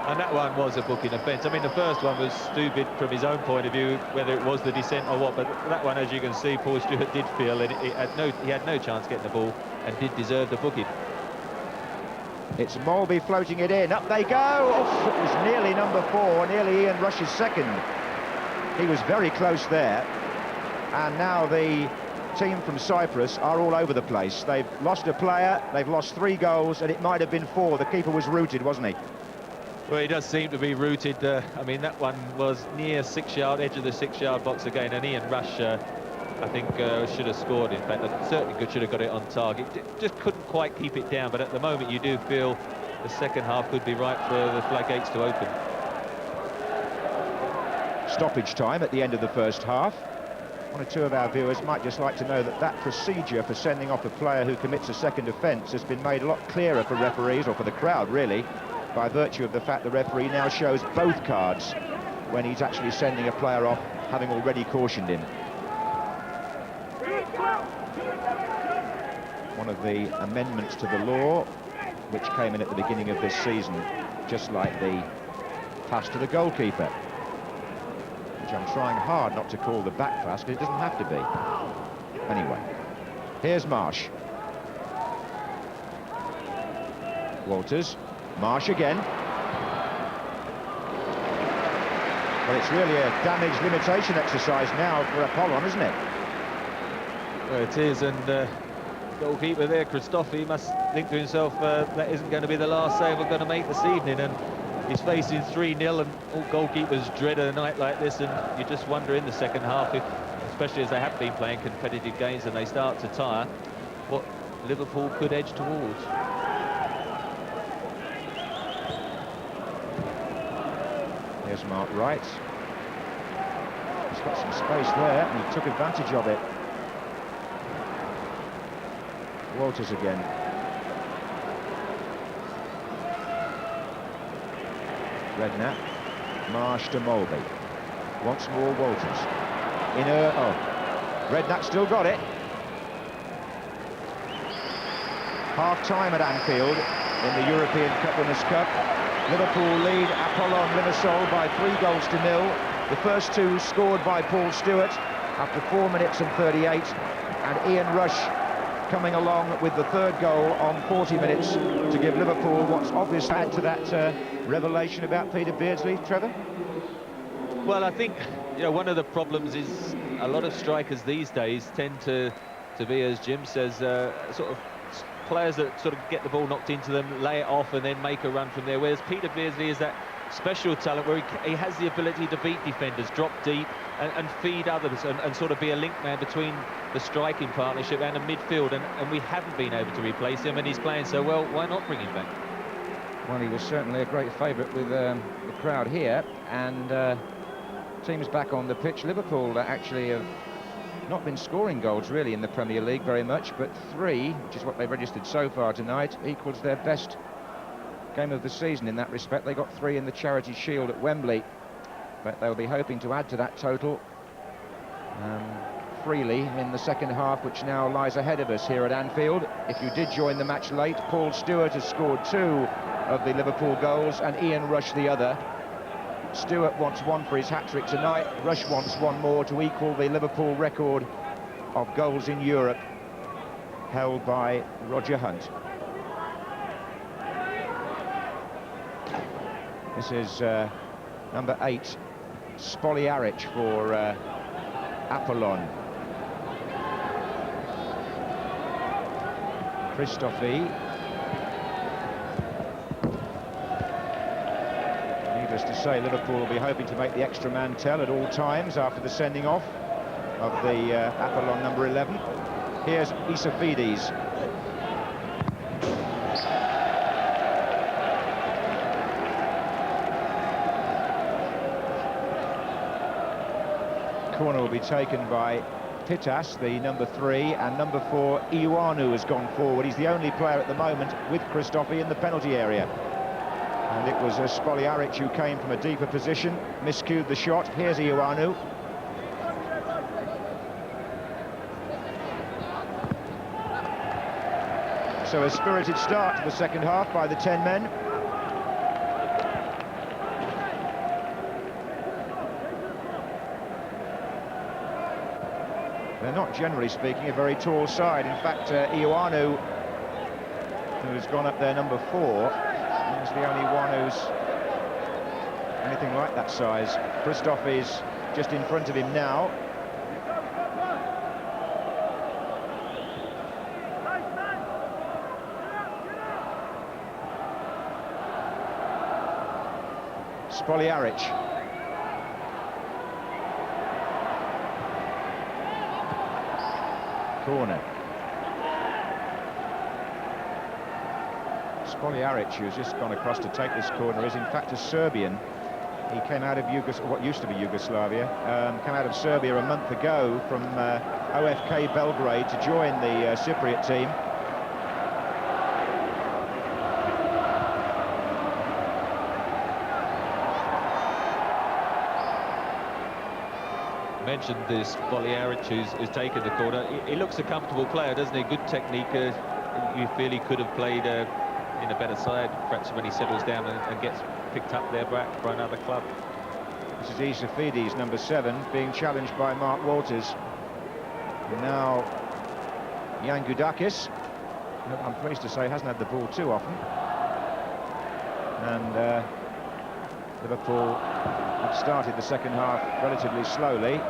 And that one was a booking offence. I mean, the first one was stupid from his own point of view, whether it was the descent or what, but that one, as you can see, Paul Stewart did feel it. He had no chance getting the ball and did deserve the booking. It's Mulvey floating it in. Up they go! Oh, it was nearly number 4, nearly Ian Rush's second. He was very close there. And now the team from Cyprus are all over the place. They've lost a player, they've lost 3 goals, and it might have been 4. The keeper was rooted, wasn't he? Well, he does seem to be rooted. I mean, that one was near 6-yard, edge of the 6-yard box again, and Ian Rush, I think, should have scored. In fact, certainly should have got it on target. Just couldn't quite keep it down, but at the moment you do feel the second half could be right for the floodgates to open. Stoppage time at the end of the first half. One or two of our viewers might just like to know that that procedure for sending off a player who commits a second offence has been made a lot clearer for referees, or for the crowd really, by virtue of the fact the referee now shows both cards when he's actually sending a player off, having already cautioned him. One of the amendments to the law, which came in at the beginning of this season, just like the pass to the goalkeeper, which I'm trying hard not to call the back pass, because it doesn't have to be. Anyway, here's Marsh. Walters. Marsh again. Well, it's really a damage limitation exercise now for Apollon, isn't it? Well, it is, and goalkeeper there, Christophe, must think to himself, that isn't going to be the last save we're going to make this evening, and he's facing 3-0, and all goalkeepers dread a night like this, and you just wonder in the second half, if, especially as they have been playing competitive games and they start to tire, what Liverpool could edge towards. Here's Mark Wright. He's got some space there, and he took advantage of it. Walters again. Redknapp. Marsh to Mulvey. Once more Walters. Oh, Redknapp still got it. Half-time at Anfield in the European Cup Winners' Cup. Liverpool lead Apollon Limassol by 3-0. The first two scored by Paul Stewart after 4 minutes and 38, and Ian Rush coming along with the third goal on 40 minutes to give Liverpool what's obviously add to that revelation about Peter Beardsley, Trevor? Well, I think, you know, one of the problems is a lot of strikers these days tend to be, as Jim says, sort of players that sort of get the ball knocked into them, lay it off and then make a run from there, whereas Peter Beardsley is that special talent where he has the ability to beat defenders, drop deep and feed others and sort of be a link man between the striking partnership and the midfield, and we haven't been able to replace him, and he's playing so well, why not bring him back? Well, he was certainly a great favourite with the crowd here, and teams back on the pitch. Liverpool actually have not been scoring goals really in the Premier League very much, but 3, which is what they've registered so far tonight, equals their best game of the season in that respect. They got 3 in the Charity Shield at Wembley, but they'll be hoping to add to that total freely in the second half, which now lies ahead of us here at Anfield. If you did join the match late, Paul Stewart has scored 2 of the Liverpool goals and Ian Rush the other. Stewart wants 1 for his hat-trick tonight. Rush wants 1 more to equal the Liverpool record of goals in Europe held by Roger Hunt. This is number 8, Spoljaric for Apollon. Christophe. Needless to say, Liverpool will be hoping to make the extra man tell at all times after the sending off of the Apollon number 11. Here's Isafides. Corner will be taken by Pittas, the number 3, and number 4, Ioanu, has gone forward. He's the only player at the moment with Christophe in the penalty area. And it was Spoljaric who came from a deeper position, miscued the shot. Here's Ioanu. So a spirited start to the second half by the 10 men. They're not, generally speaking, a very tall side. In fact, Ioanu, who's gone up there, number 4, is the only one who's anything like that size. Christophe is just in front of him now. Spoljaric. Corner. Spoljaric, who's just gone across to take this corner, is in fact a Serbian. He came out of what used to be Yugoslavia, came out of Serbia a month ago from OFK Belgrade to join the Cypriot team. Mentioned this Spoljaric who's taken the corner. He looks a comfortable player, doesn't he? Good technique. You feel he could have played in a better side, perhaps when he settles down and gets picked up there back for another club. This is Isafides, number 7, being challenged by Mark Walters. And now Jan Gudakis, I'm pleased to say, hasn't had the ball too often. And Liverpool have started the second half relatively slowly,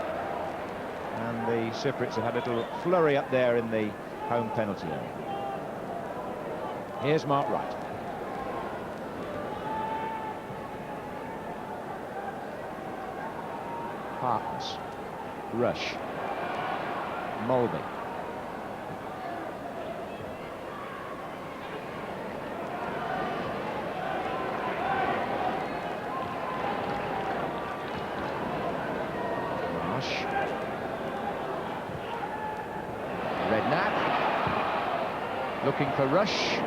and the Cypriots have had a little flurry up there in the home penalty area. Here's Mark Wright. Harkness. Rush. Mulby. Redknapp looking for Rush.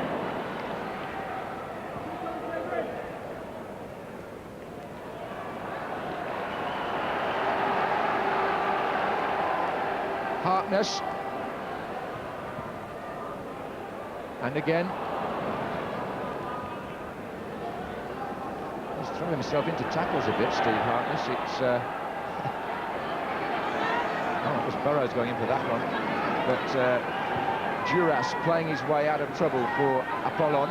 Harkness. And again. He's thrown himself into tackles a bit, Steve Harkness. It's... Oh, it was Burrows going in for that one. But Duras playing his way out of trouble for Apollon.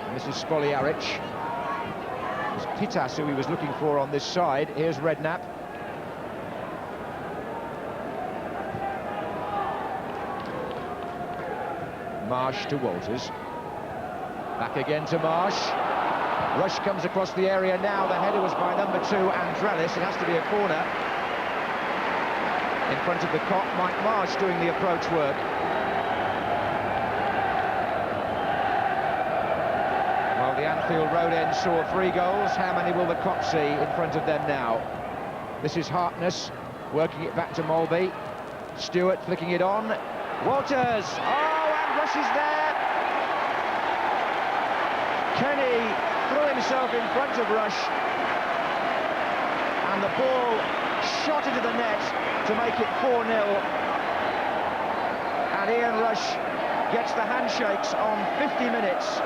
And this is Spoljaric. It was Pitas who he was looking for on this side. Here's Redknapp. Marsh to Walters. Back again to Marsh. Rush comes across the area now. The header was by number 2, Andrelis. It has to be a corner. In front of the Kop, Mike Marsh doing the approach work. Well, the Anfield road end saw 3 goals. How many will the Kop see in front of them now? This is Harkness working it back to Mulby. Stewart flicking it on. Walters! Oh, and Rush is there! Kenny threw himself in front of Rush, and the ball shot into the net to make it 4-0. And Ian Rush gets the handshakes on 50 minutes.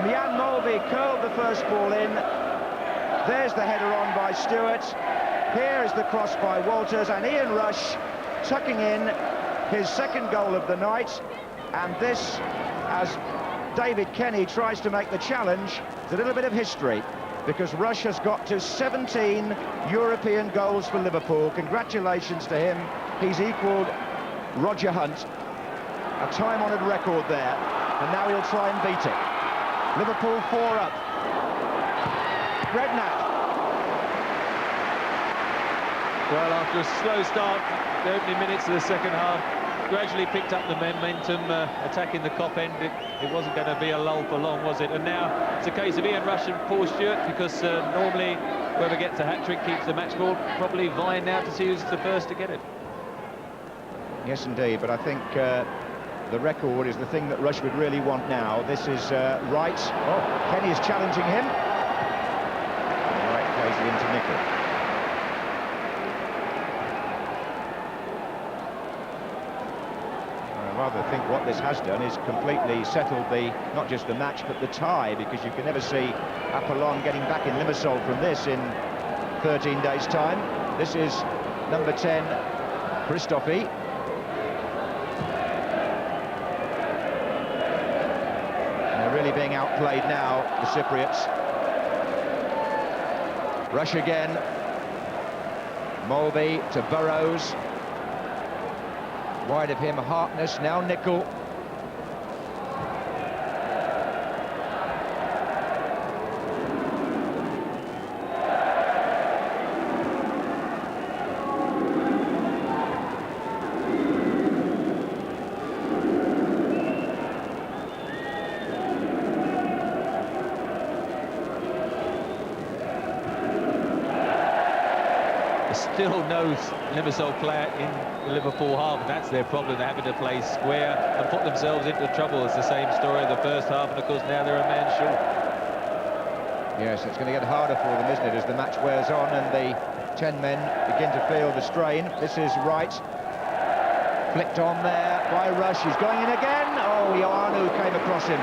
Mian Mulby curled the first ball in. There's the header on by Stewart. Here is the cross by Walters, and Ian Rush tucking in his second goal of the night. And this, as David Kenny tries to make the challenge, is a little bit of history, because Rush has got to 17 European goals for Liverpool. Congratulations to him. He's equalled Roger Hunt, a time-honoured record there, and now he'll try and beat it. Liverpool 4 up. Redknapp. Well, after a slow start, the opening minutes of the second half, gradually picked up the momentum, attacking the Kop end. It wasn't going to be a lull for long, was it? And now it's a case of Ian Rush and Paul Stewart, because normally whoever gets a hat-trick keeps the match ball, probably vying now to see who's the first to get it. Yes, indeed, but I think the record is the thing that Rush would really want now. This is Wright. Oh, Kenny is challenging him. Wright plays it into Nicol. I rather think what this has done is completely settled the, not just the match, but the tie, because you can never see Apollon getting back in Limassol from this in 13 days' time. This is number 10, Christophe. Really being outplayed now, the Cypriots. Rush again. Mulby to Burrows. Wide of him, Harkness, now Nicol. Still no Limassol player in the Liverpool half, and that's their problem. They're having to play square and put themselves into trouble. It's the same story of the first half, and of course now they're a man short. Yes, it's going to get harder for them, isn't it, as the match wears on and the 10 men begin to feel the strain. This is Wright. Flicked on there by Rush. He's going in again. Oh, Ioanu came across him.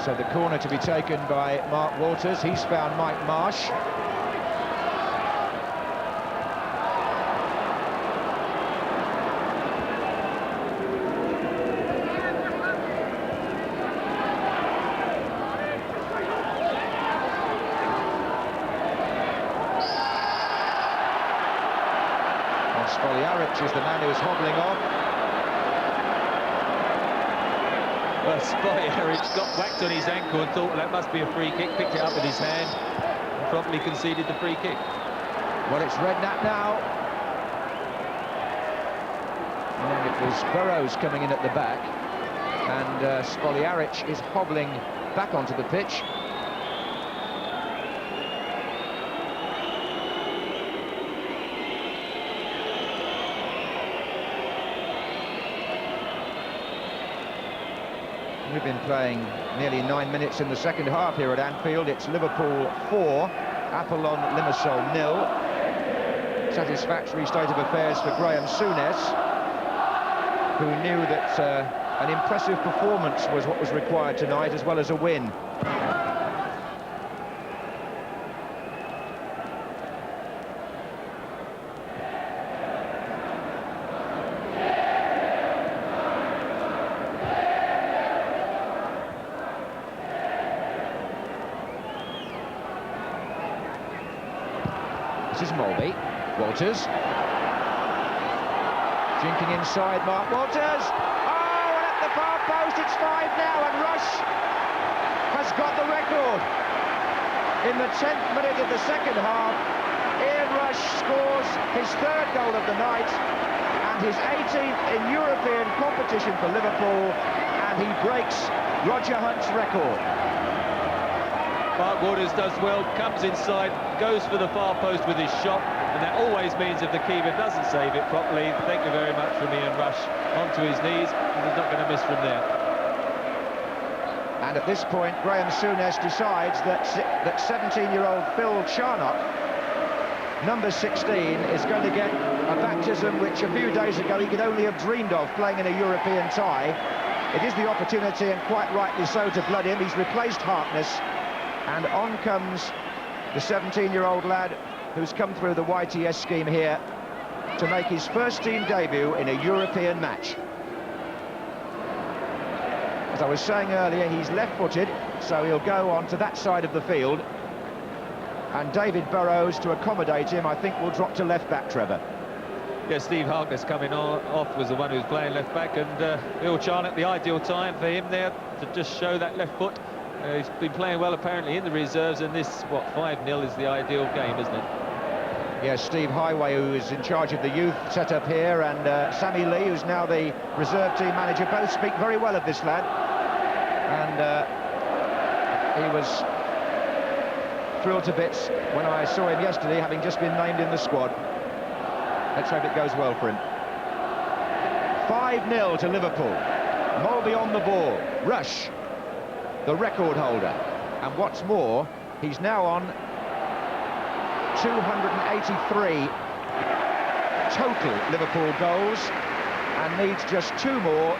So the corner to be taken by Mark Walters. He's found Mike Marsh. And Spoljaric is the man who's hobbling off. Well, Spoljaric got whacked on his ankle and thought, well, that must be a free kick, picked it up with his hand and promptly conceded the free kick. Well, it's Redknapp now. And it was Burrows coming in at the back. And Spoljaric is hobbling back onto the pitch. We've been playing nearly 9 minutes in the second half here at Anfield. It's Liverpool 4, Apollon Limassol 0. Satisfactory state of affairs for Graham Souness, who knew that an impressive performance was what was required tonight, as well as a win. This is Mulvey. Walters. Jinking inside, Mark Walters. Oh, and at the far post, it's 5 now, and Rush has got the record. In the 10th minute of the second half, Ian Rush scores his 3rd goal of the night, and his 18th in European competition for Liverpool, and he breaks Roger Hunt's record. Mark Walters does well, comes inside, goes for the far post with his shot, and that always means if the keeper doesn't save it properly, thank you very much from Ian Rush, onto his knees, and he's not going to miss from there. And at this point, Graham Souness decides that 17-year-old Phil Charnock, number 16, is going to get a baptism which a few days ago he could only have dreamed of, playing in a European tie. It is the opportunity, and quite rightly so, to blood him. He's replaced Harkness. And on comes the 17-year-old lad who's come through the YTS scheme here to make his first team debut in a European match. As I was saying earlier, he's left-footed, so he'll go on to that side of the field. And David Burrows, to accommodate him, I think will drop to left-back, Trevor. Yeah, Steve Harkness coming off was the one who was playing left-back, and Phil Charnock, the ideal time for him there to just show that left foot. He's been playing well apparently in the reserves, and this, what, 5-0 is the ideal game, isn't it? Yes, Steve Highway, who is in charge of the youth setup here, and Sammy Lee, who's now the reserve team manager, both speak very well of this lad. And he was thrilled to bits when I saw him yesterday, having just been named in the squad. Let's hope it goes well for him. 5-0 to Liverpool. Mulvey on the ball. Rush, the record holder, and what's more, he's now on 283 total Liverpool goals and needs just 2 more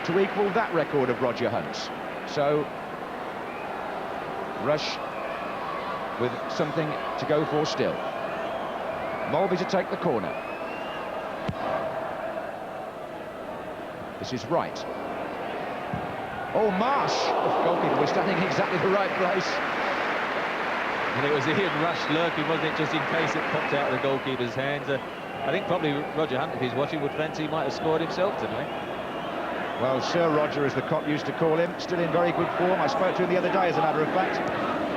to equal that record of Roger Hunt's. So Rush with something to go for still. Mulvey to take the corner. This is Wright. Oh, Marsh! The goalkeeper was standing in exactly the right place. And it was Ian Rush lurking, wasn't it, just in case it popped out of the goalkeeper's hands. I think probably Roger Hunt, if he's watching, would fancy he might have scored himself tonight. Well, Sir Roger, as the cop used to call him, still in very good form. I spoke to him the other day, as a matter of fact.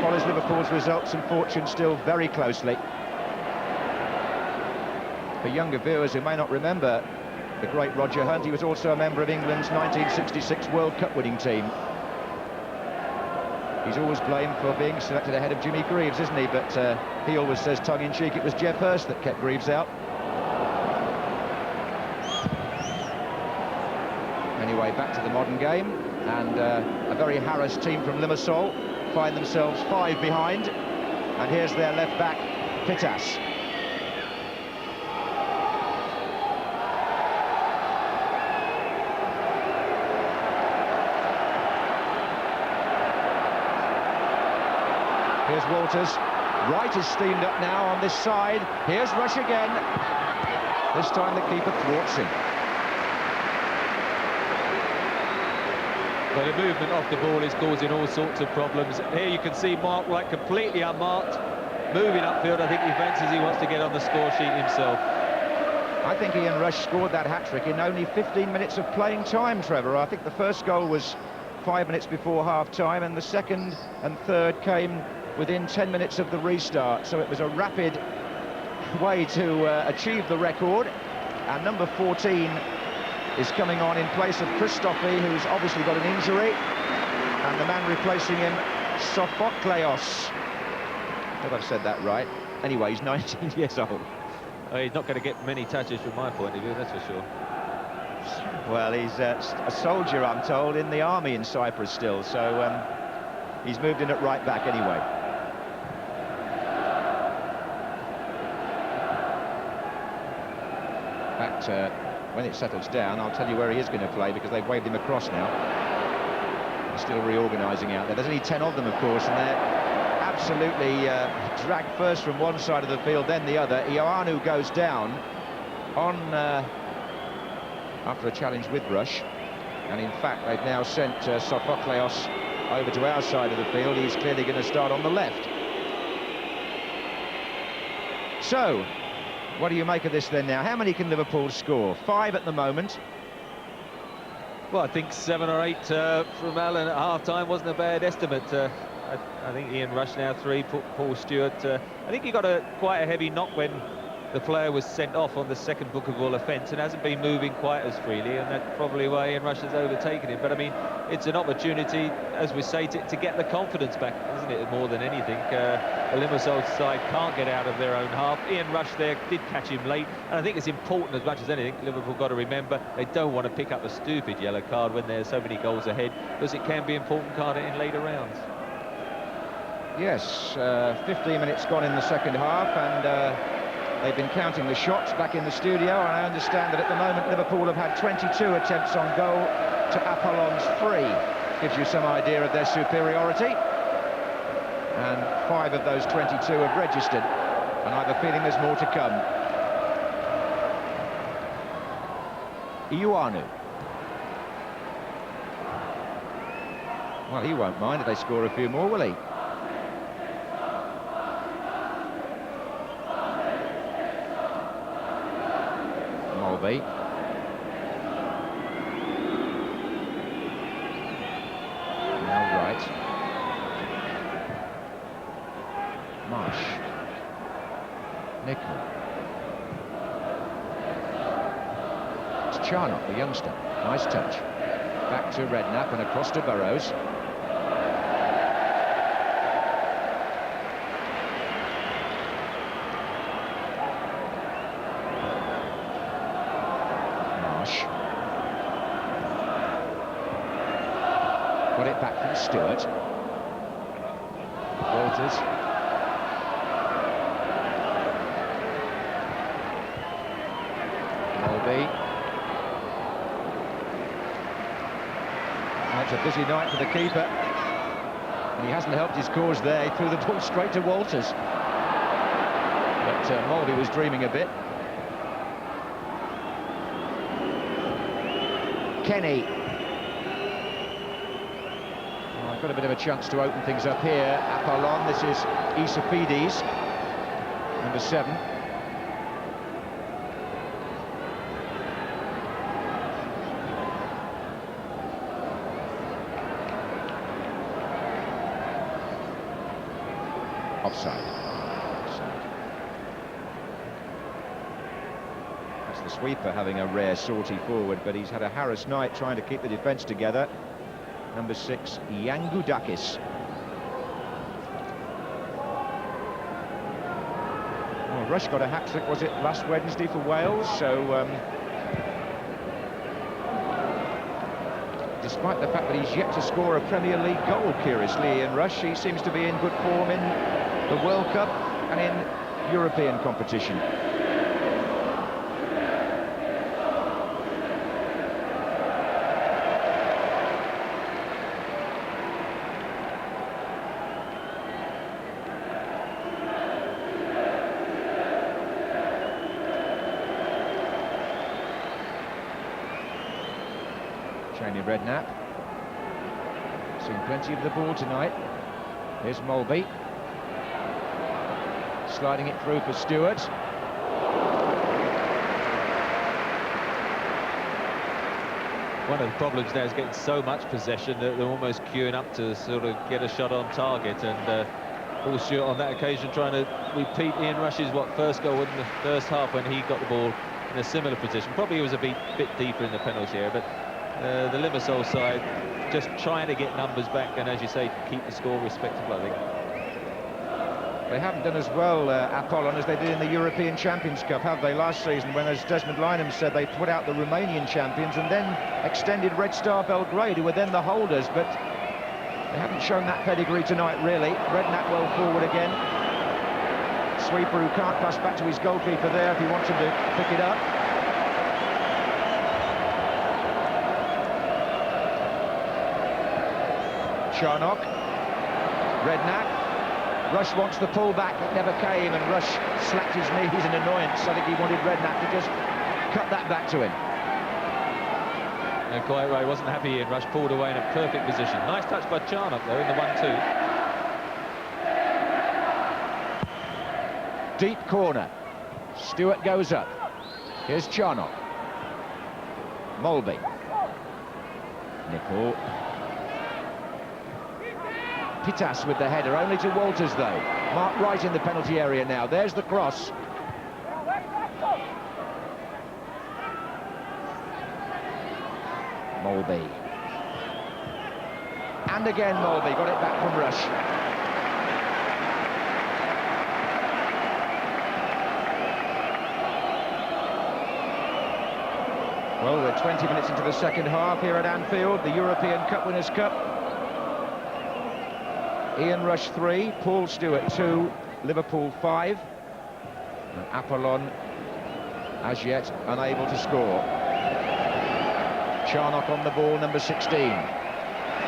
Follows Liverpool's results and fortune still very closely. For younger viewers who may not remember the great Roger Hunt, he was also a member of England's 1966 World Cup winning team. He's always blamed for being selected ahead of Jimmy Greaves, isn't he? But he always says, tongue-in-cheek, it was Jeff Hurst that kept Greaves out. Anyway, back to the modern game, and a very harassed team from Limassol find themselves 5 behind, and here's their left-back, Pittas. Here's Walters. Wright is steamed up now on this side. Here's Rush again. This time the keeper thwarts him. Well, the movement off the ball is causing all sorts of problems. Here you can see Mark Wright completely unmarked, moving upfield. I think he fancies he wants to get on the score sheet himself. I think Ian Rush scored that hat-trick in only 15 minutes of playing time, Trevor. I think the first goal was 5 minutes before half-time, and the second and third came within 10 minutes of the restart. So it was a rapid way to achieve the record. And number 14 is coming on in place of Christofi, who's obviously got an injury. And the man replacing him, Sophocleos. I hope I've said that right. Anyway, he's 19 years old. He's not going to get many touches from my point of view, that's for sure. Well, he's a soldier, I'm told, in the army in Cyprus still, so he's moved in at right back anyway. In fact, when it settles down, I'll tell you where he is going to play, because they've waved him across now. They're still reorganising out there. There's only 10 of them, of course, and they're absolutely dragged first from one side of the field, then the other. Ioannou goes down on after a challenge with Rush, and in fact they've now sent Sophocleos over to our side of the field. He's clearly going to start on the left. So, what do you make of this then now? How many can Liverpool score? 5 at the moment. Well, I think 7 or 8 from Alan at half-time wasn't a bad estimate. I think Ian Rush now 3, Paul Stewart. I think he got quite a heavy knock when the player was sent off on the second bookable offence and hasn't been moving quite as freely, and that's probably why Ian Rush has overtaken him. But I mean, it's an opportunity, as we say, to get the confidence back, isn't it, more than anything? The Limassol side can't get out of their own half. Ian Rush there did catch him late, and I think it's important as much as anything. Liverpool got to remember they don't want to pick up a stupid yellow card when there's so many goals ahead, because it can be important card in later rounds. Yes, 15 minutes gone in the second half, and they've been counting the shots back in the studio, and I understand that at the moment Liverpool have had 22 attempts on goal to Apollon's 3. Gives you some idea of their superiority. And 5 of those 22 have registered, and I have a feeling there's more to come. Ioannou. Well, he won't mind if they score a few more, will he? Mulvey. Now right. Marsh. Nickel. It's Charnock, the youngster. Nice touch. Back to Redknapp and across to Burrows. Got it back from Stewart. Walters. Mulvey. That's a busy night for the keeper. And he hasn't helped his cause there. He threw the ball straight to Walters. But Mulvey was dreaming a bit. Kenny. Got a bit of a chance to open things up here. Apollon, this is Isafides, number 7. Offside. That's the sweeper having a rare sortie forward, but he's had a harassed night trying to keep the defence together. Number 6, Yangoudakis. Well, Rush got a hat-trick, was it, last Wednesday for Wales? So, despite the fact that he's yet to score a Premier League goal, curiously, Ian Rush, he seems to be in good form in the World Cup and in European competition. Redknapp. Seen plenty of the ball tonight. Here's Mulvey. Sliding it through for Stewart. One of the problems now is getting so much possession that they're almost queuing up to sort of get a shot on target, and Paul Stewart on that occasion trying to repeat Ian Rush's first goal in the first half when he got the ball in a similar position. Probably he was a bit deeper in the penalty area, but the Limassol side just trying to get numbers back and, as you say, keep the score respectable, I think. They haven't done as well, Apollon, as they did in the European Champions Cup, have they, last season, when, as Desmond Lynham said, they put out the Romanian champions and then extended Red Star Belgrade, who were then the holders, but they haven't shown that pedigree tonight, really. Redknapp well forward again. Sweeper who can't pass back to his goalkeeper there if he wants him to pick it up. Charnock. Redknapp. Rush wants the pull back, it never came, and Rush slapped his knees in annoyance. I think he wanted Redknapp to just cut that back to him. And quite right, he wasn't happy, and Rush pulled away in a perfect position. Nice touch by Charnock, though, in the 1-2. Deep corner. Stewart goes up. Here's Charnock. Molby. Nicol. Pitas with the header, only to Walters though. Mark right in the penalty area now. There's the cross. Molby. And again Molby, got it back from Rush. Well, we're 20 minutes into the second half here at Anfield, the European Cup Winners' Cup. Ian Rush 3, Paul Stewart 2, Liverpool 5. And Apollon, as yet, unable to score. Charnock on the ball, number 16.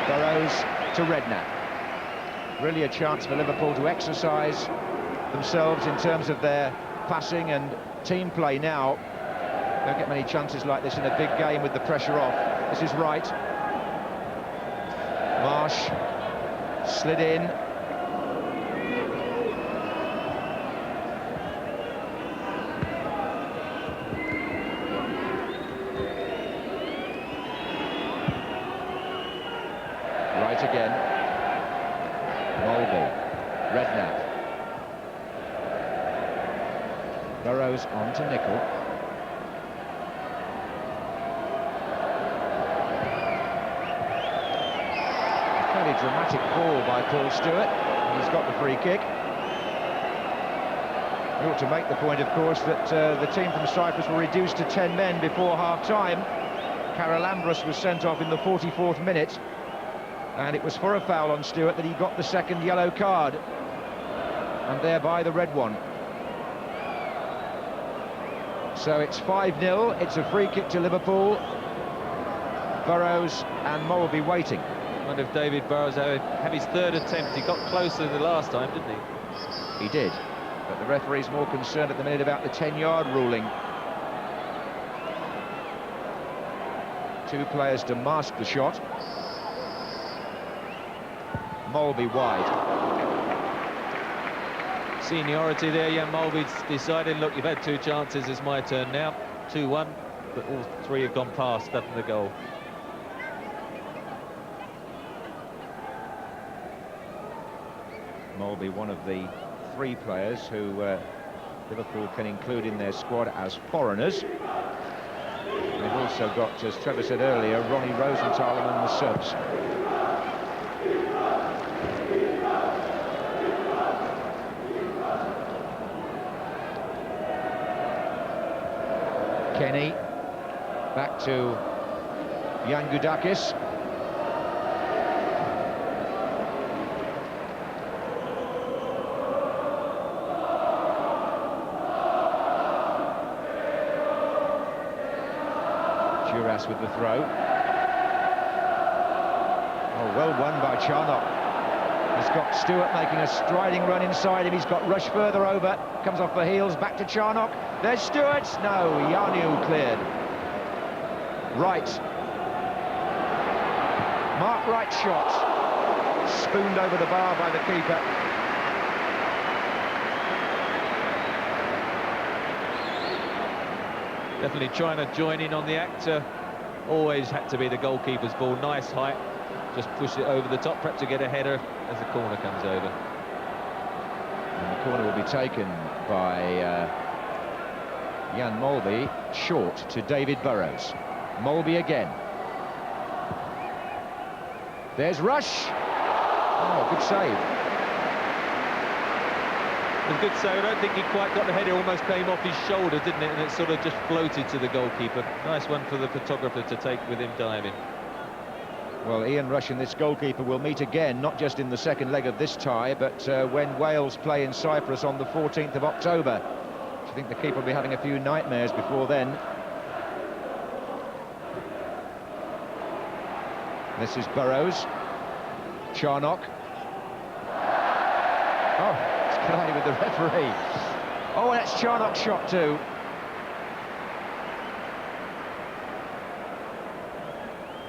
Burrows to Redknapp. Really a chance for Liverpool to exercise themselves in terms of their passing and team play now. Don't get many chances like this in a big game with the pressure off. This is right. Marsh slid in. Right again. Molby. Redknapp. Burrows on to Nicol. Fairly dramatic ball by Paul Stewart. He's got the free kick. We ought to make the point, of course, that the team from Cyprus were reduced to 10 men before half-time. Karalambros was sent off in the 44th minute, and it was for a foul on Stewart that he got the second yellow card, and thereby the red one. So it's 5-0, it's a free kick to Liverpool. Burrows and Molby waiting. I wonder if David Burrows have his third attempt. He got closer the last time, didn't he? He did, but the referee's more concerned at the minute about the 10-yard ruling. Two players to mask the shot. Molby wide. Seniority there, young Molby's decided, look, you've had two chances, it's my turn now. 2-1, but all three have gone past, nothing the goal. Molby, one of the three players who Liverpool can include in their squad as foreigners. They've also got, as Trevor said earlier, Ronnie Rosenthal among the subs. Kenny, back to Jan Gudakis. Duras with the throw. Oh, well won by Charnock. He's got Stewart making a striding run inside him. He's got Rush further over. Comes off the heels, back to Charnock. There's Stewart. No, Yanu cleared. Right. Mark Wright shot. Spooned over the bar by the keeper. Definitely trying to join in on the act. Always had to be the goalkeeper's ball. Nice height. Just pushed it over the top, perhaps to get a header as the corner comes over. And the corner will be taken by Jan Molby, short to David Burrows. Molby again. There's Rush. Oh, good save. was good save. I don't think he quite got the header. Almost came off his shoulder, didn't it? And it sort of just floated to the goalkeeper. Nice one for the photographer to take with him diving. Well, Ian Rush and this goalkeeper will meet again, not just in the second leg of this tie, but when Wales play in Cyprus on the 14th of October. I think the keeper will be having a few nightmares before then. This is Burrows. Charnock. Oh, it's collided with the referee. Oh, that's Charnock's shot too.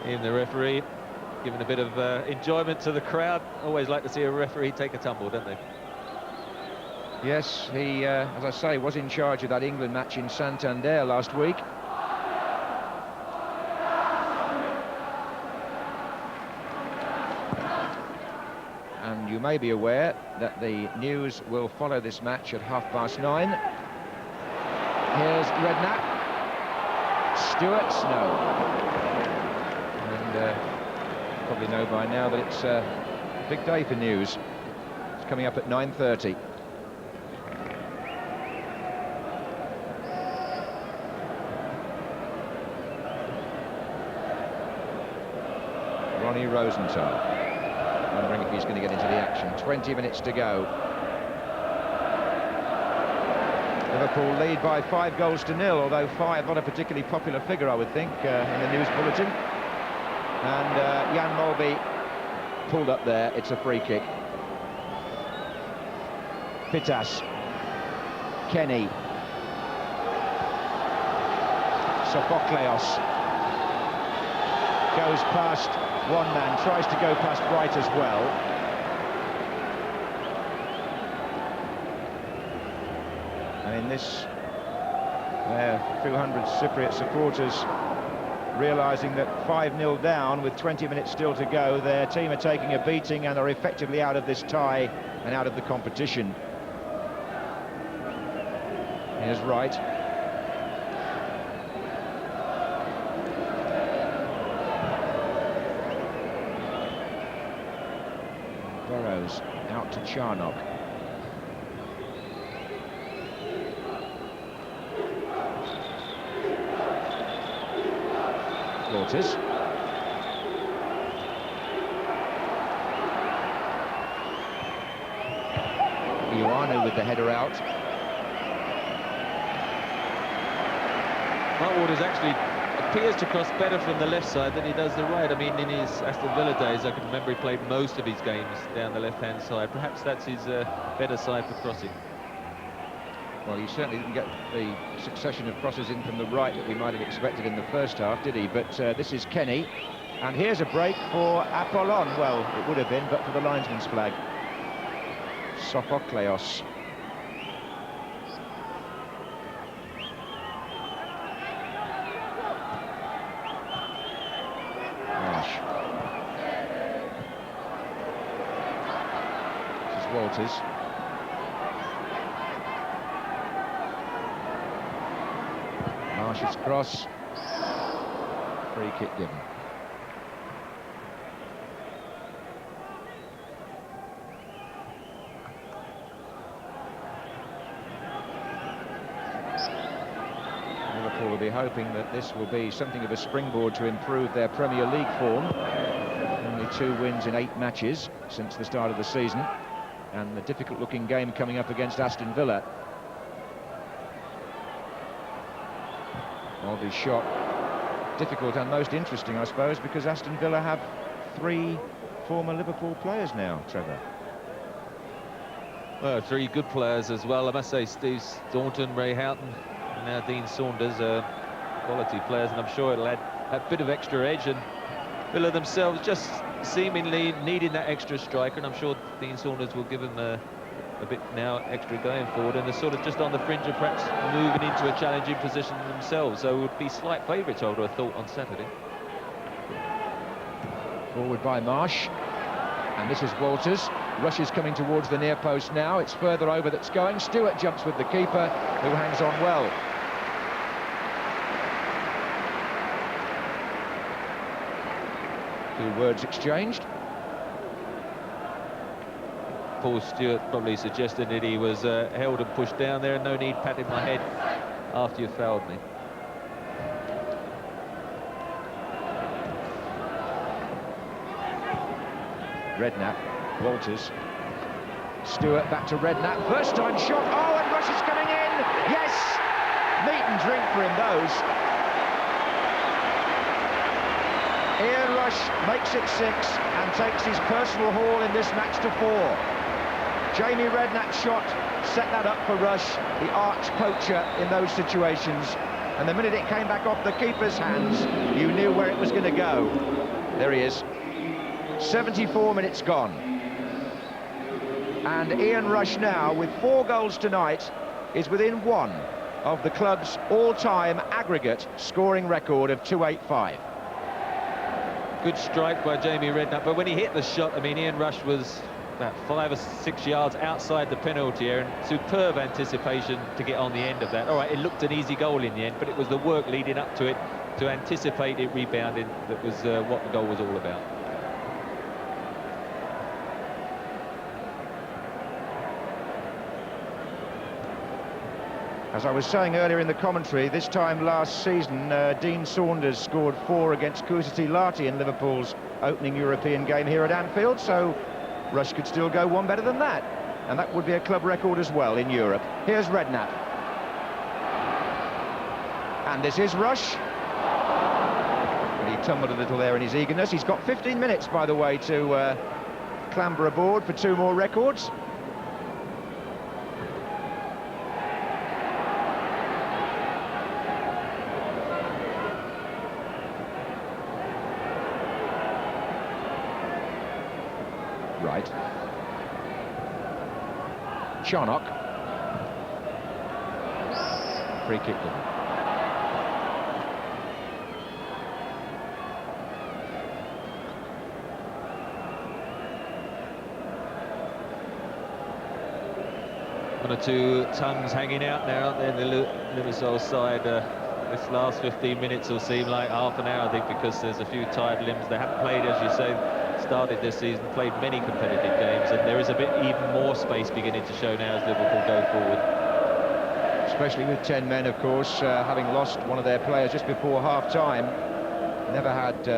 Even the referee giving a bit of enjoyment to the crowd. Always like to see a referee take a tumble, don't they? Yes, he, as I say, was in charge of that England match in Santander last week. And you may be aware that the news will follow this match at 9:30. Here's Redknapp. Stewart's no. And probably know by now that it's a big day for news. It's coming up at 9:30. Ronnie Rosenthal, wondering if he's going to get into the action. 20 minutes to go. Liverpool lead by 5-0, although 5 not a particularly popular figure, I would think, in the news bulletin. And Jan Molby pulled up there. It's a free kick. Pittas. Kenny. Sophocleos. Goes past one man, tries to go past Bright as well. And in this, 200 Cypriot supporters realising that 5-0 down with 20 minutes still to go, their team are taking a beating and are effectively out of this tie and out of the competition. Here's Wright. Burrows out to Charnock. Walters. Ioane with the header out. Mark Waters actually appears to cross better from the left side than he does the right. I mean, in his Aston Villa days, I can remember he played most of his games down the left-hand side. Perhaps that's his better side for crossing. Well, he certainly didn't get the succession of crosses in from the right that we might have expected in the first half, did he? But this is Kenny. And here's a break for Apollon. Well, it would have been, but for the linesman's flag. Sophocleos. Marsh. This is Walters. Marsh's cross. Free kick given. Liverpool will be hoping that this will be something of a springboard to improve their Premier League form. Only 2 wins in 8 matches since the start of the season, and the difficult-looking game coming up against Aston Villa. Molby's shot difficult and most interesting, I suppose, because Aston Villa have 3 former Liverpool players now, Trevor. Well, 3 good players as well. I must say, Steve Staunton, Ray Houghton, and now Dean Saunders are quality players, and I'm sure it'll add a bit of extra edge. And Villa themselves just seemingly needing that extra striker, and I'm sure Dean Saunders will give them a bit now extra going forward, and they're sort of just on the fringe of perhaps moving into a challenging position themselves, so would be slight favourites, I would have thought, on Saturday. Forward by Marsh, and this is Walters. Rush is coming towards the near post now. It's further over that's going. Stewart jumps with the keeper, who hangs on well. Few words exchanged. Paul Stewart probably suggested that he was held and pushed down there, and no need patting my head after you fouled me. Redknapp, Walters, Stewart back to Redknapp, first time shot, oh, and Rush is coming in, yes! Meat and drink for him, those. Ian Rush makes it 6 and takes his personal haul in this match to 4. Jamie Redknapp's shot set that up for Rush, the arch poacher in those situations, and the minute it came back off the keeper's hands, you knew where it was going to go. There he is. 74 minutes gone, and Ian Rush now, with 4 goals tonight, is within 1 of the club's all-time aggregate scoring record of 285. Good strike by Jamie Redknapp, but when he hit the shot, I mean, Ian Rush was about 5 or 6 yards outside the penalty area, and superb anticipation to get on the end of that. All right, it looked an easy goal in the end, but it was the work leading up to it, to anticipate it rebounding, that was what the goal was all about. As I was saying earlier in the commentary, this time last season, Dean Saunders scored 4 against Kusati Lati in Liverpool's opening European game here at Anfield, so Rush could still go one better than that, and that would be a club record as well in Europe. Here's Redknapp. And this is Rush. But he tumbled a little there in his eagerness. He's got 15 minutes, by the way, to clamber aboard for 2 more records. Right. Charnock. Free kick. One or two tongues hanging out now, aren't there, in the Limassol side. This last 15 minutes will seem like half an hour, I think, because there's a few tired limbs. They haven't played, as you say, started this season, played many competitive games, and there is a bit even more space beginning to show now as Liverpool go forward. Especially with 10 men, of course, having lost one of their players just before half-time. Never had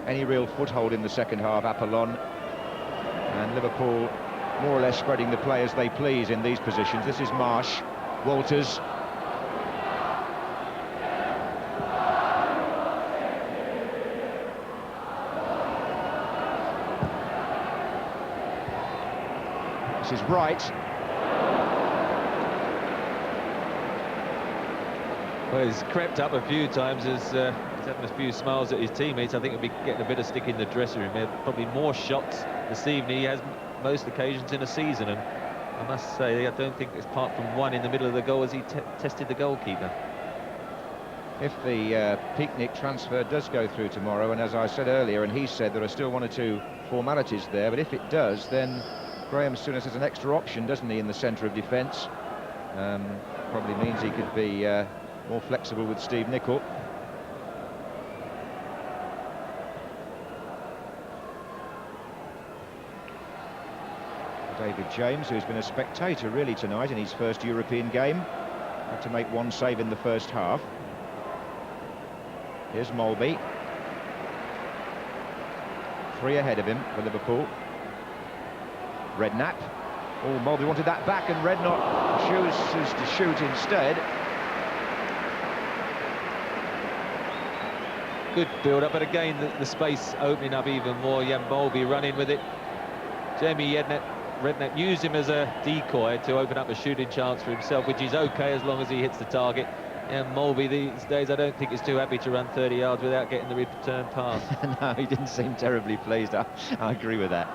any real foothold in the second half, Apollon. And Liverpool more or less spreading the play as they please in these positions. This is Marsh, Walters. This is Wright. Well, he's crept up a few times, he's having a few smiles at his teammates. I think he'll be getting a bit of stick in the dressing room. Probably more shots this evening. He has most occasions in a season, and I must say, I don't think, apart from one in the middle of the goal, as he tested the goalkeeper. If the Picnic transfer does go through tomorrow, and as I said earlier, and he said there are still 1 or 2 formalities there, but if it does, then Graham Souness has an extra option, doesn't he, in the centre of defence? Probably means he could be more flexible with Steve Nicol. David James, who's been a spectator really tonight in his first European game, had to make 1 save in the first half. Here's Molby. 3 ahead of him for Liverpool. Redknapp. Oh, Molby wanted that back, and Redknapp chooses to shoot instead. Good build-up, but again, the space opening up even more. Jan Molby running with it. Jamie Redknapp used him as a decoy to open up a shooting chance for himself, which is okay as long as he hits the target. And Molby these days, I don't think is too happy to run 30 yards without getting the return pass. No, he didn't seem terribly pleased. I agree with that.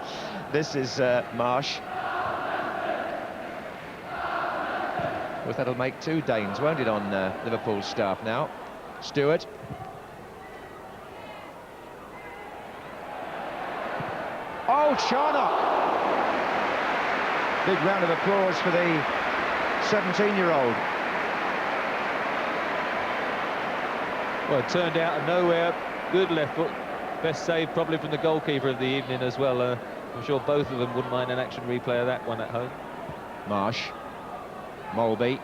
This is Marsh. Well, that'll make 2 Danes, won't it, on Liverpool's staff now. Stewart. Oh, Charnock! Big round of applause for the 17-year-old. Well, it turned out of nowhere. Good left foot. Best save probably from the goalkeeper of the evening as well. I'm sure both of them wouldn't mind an action replay of that one at home. Marsh, Molby.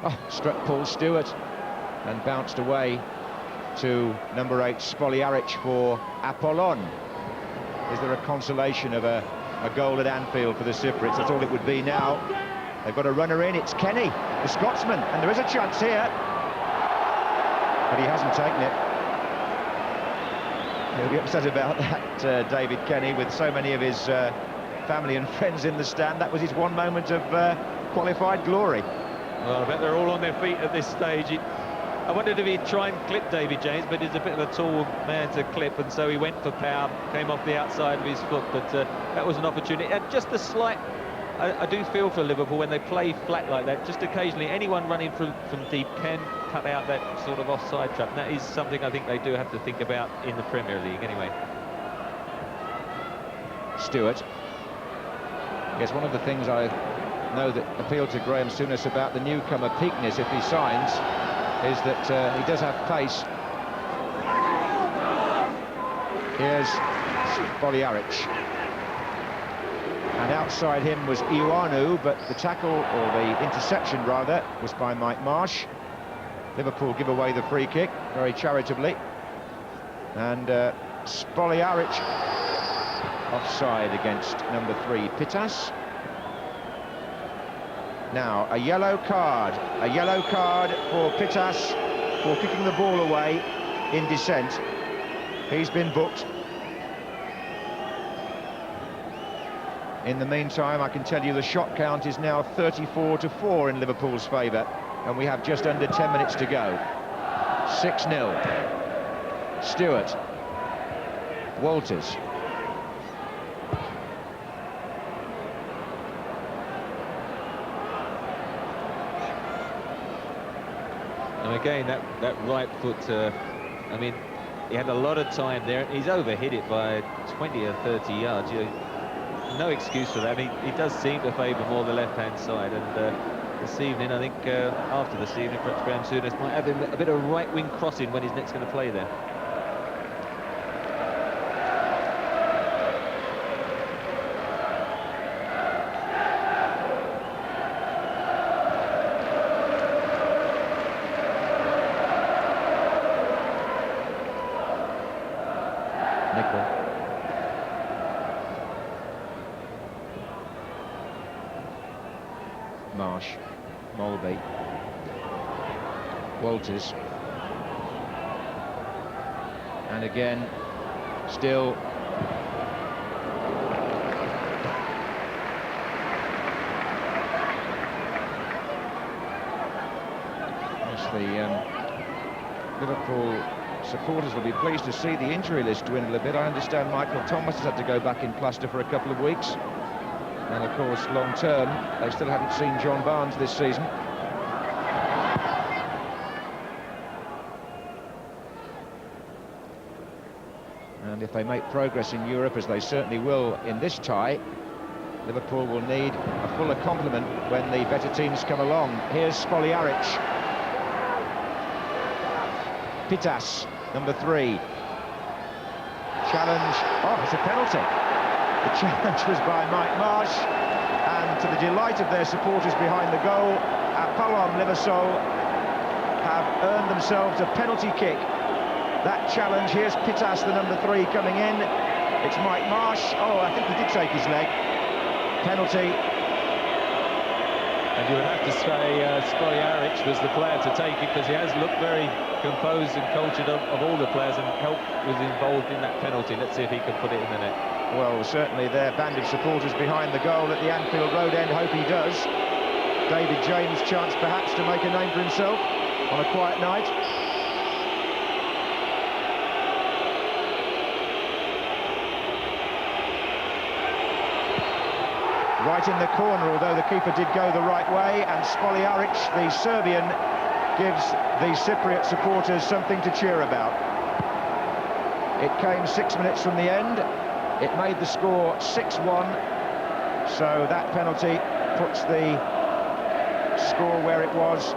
Oh, struck Paul Stewart and bounced away to number 8 Spoljaric for Apollon. Is there a consolation of a goal at Anfield for the Cypriots? That's all it would be now. They've got a runner in, it's Kenny, the Scotsman, and there is a chance here. But he hasn't taken it. He'll be upset about that, David Kenny, with so many of his family and friends in the stand. That was his one moment of qualified glory. Well, I bet they're all on their feet at this stage. I wondered if he'd try and clip David James, but he's a bit of a tall man to clip, and so he went for power, came off the outside of his foot, but that was an opportunity. And just a slight... I do feel for Liverpool when they play flat like that, just occasionally anyone running from deep can cut out that sort of offside trap. And that is something I think they do have to think about in the Premier League anyway. Stewart. Yes, one of the things I know that appealed to Graham Souness about the newcomer Peakness, if he signs, is that he does have pace. Here's Spoljaric. And outside him was Ioanu, but the tackle, or the interception rather, was by Mike Marsh. Liverpool give away the free kick, very charitably. And Spoljaric offside against number 3, Pittas. Now, a yellow card for Pittas for kicking the ball away in descent. He's been booked. In the meantime, I can tell you the shot count is now 34-4 in Liverpool's favour, and we have just under 10 minutes to go. 6-0. Stewart. Walters. And again, that right foot, I mean, he had a lot of time there. He's overhit it by 20 or 30 yards. No excuse for that. He does seem to favour more the left-hand side, and this evening, I think, after this evening, perhaps Graham Souness might have a bit of right-wing crossing when he's next going to play there. Marsh, Molby, Walters, and again, still the Liverpool supporters will be pleased to see the injury list dwindle a bit. I understand Michael Thomas has had to go back in plaster for a couple of weeks. And of course, long term, they still haven't seen John Barnes this season. And if they make progress in Europe, as they certainly will in this tie, Liverpool will need a fuller complement when the better teams come along. Here's Spoljaric. Pittas, number 3. Challenge. Oh, it's a penalty. The challenge was by Mike Marsh, and to the delight of their supporters behind the goal, Apollon Limassol have earned themselves a penalty kick. That challenge, here's Pittas, the number 3, coming in. It's Mike Marsh. Oh, I think he did take his leg. Penalty. And you would have to say Spoljaric was the player to take it, because he has looked very composed and cultured of all the players, and help was involved in that penalty. Let's see if he can put it in the net. Well, certainly their band of supporters behind the goal at the Anfield Road end hope he does. David James' chance perhaps to make a name for himself on a quiet night. Right in the corner, although the keeper did go the right way, and Spoljaric, the Serbian, gives the Cypriot supporters something to cheer about. It came 6 minutes from the end. It made the score 6-1, so that penalty puts the score where it was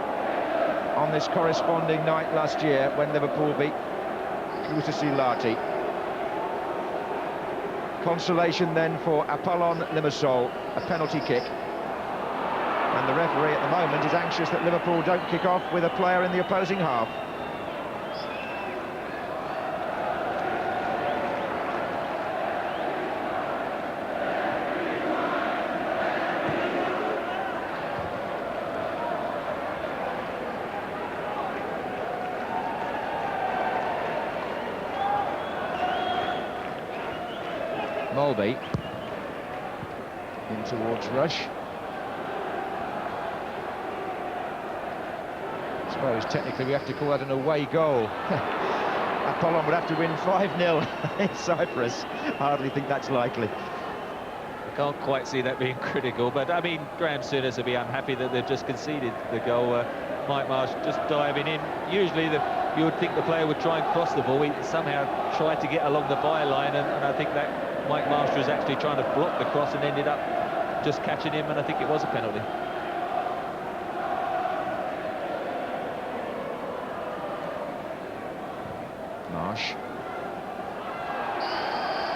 on this corresponding night last year when Liverpool beat Kuusisilahti. Consolation then for Apollon Limassol, a penalty kick. And the referee at the moment is anxious that Liverpool don't kick off with a player in the opposing half. Mulby in towards Rush. I suppose technically we have to call that an away goal. Apollon would have to win 5-0 in Cyprus. Hardly think that's likely. I can't quite see that being critical, but I mean, Graham Souness will be unhappy that they've just conceded the goal. Mike Marsh just diving in. Usually you would think the player would try and cross the ball. He somehow tried to get along the byline, and I think that Mike Marsh was actually trying to block the cross and ended up just catching him, and I think it was a penalty. Marsh.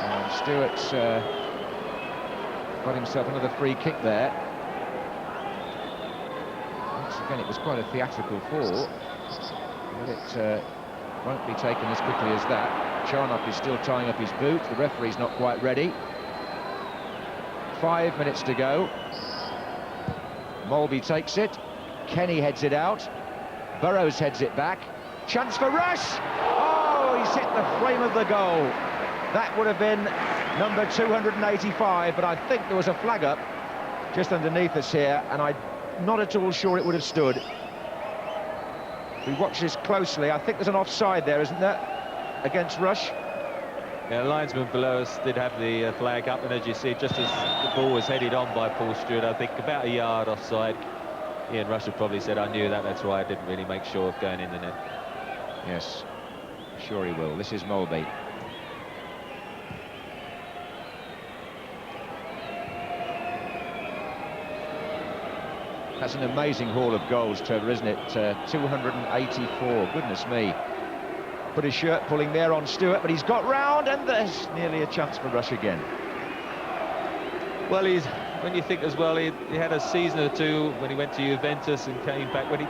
And Stewart's got himself another free kick there. Once again, it was quite a theatrical fall, but it won't be taken as quickly as that. Charnock is still tying up his boot. The referee's not quite ready. 5 minutes to go. Mulby takes it. Kenny heads it out. Burrows heads it back. Chance for Rush! Oh, he's hit the frame of the goal. That would have been number 285, but I think there was a flag up just underneath us here, and I'm not at all sure it would have stood. If we watch this closely, I think there's an offside there, isn't there? Against Rush. Yeah, the linesman below us did have the flag up, and as you see, just as the ball was headed on by Paul Stewart, I think about a yard offside. Ian Rush had probably said, I knew that, that's why I didn't really make sure of going in the net. Yes, sure he will. This is Mulby. That's an amazing haul of goals, Trevor, isn't it? 284, goodness me. Put his shirt pulling there on Stewart, but he's got round, and there's nearly a chance for Rush again. Well, when you think as well, he had a season or two when he went to Juventus and came back when he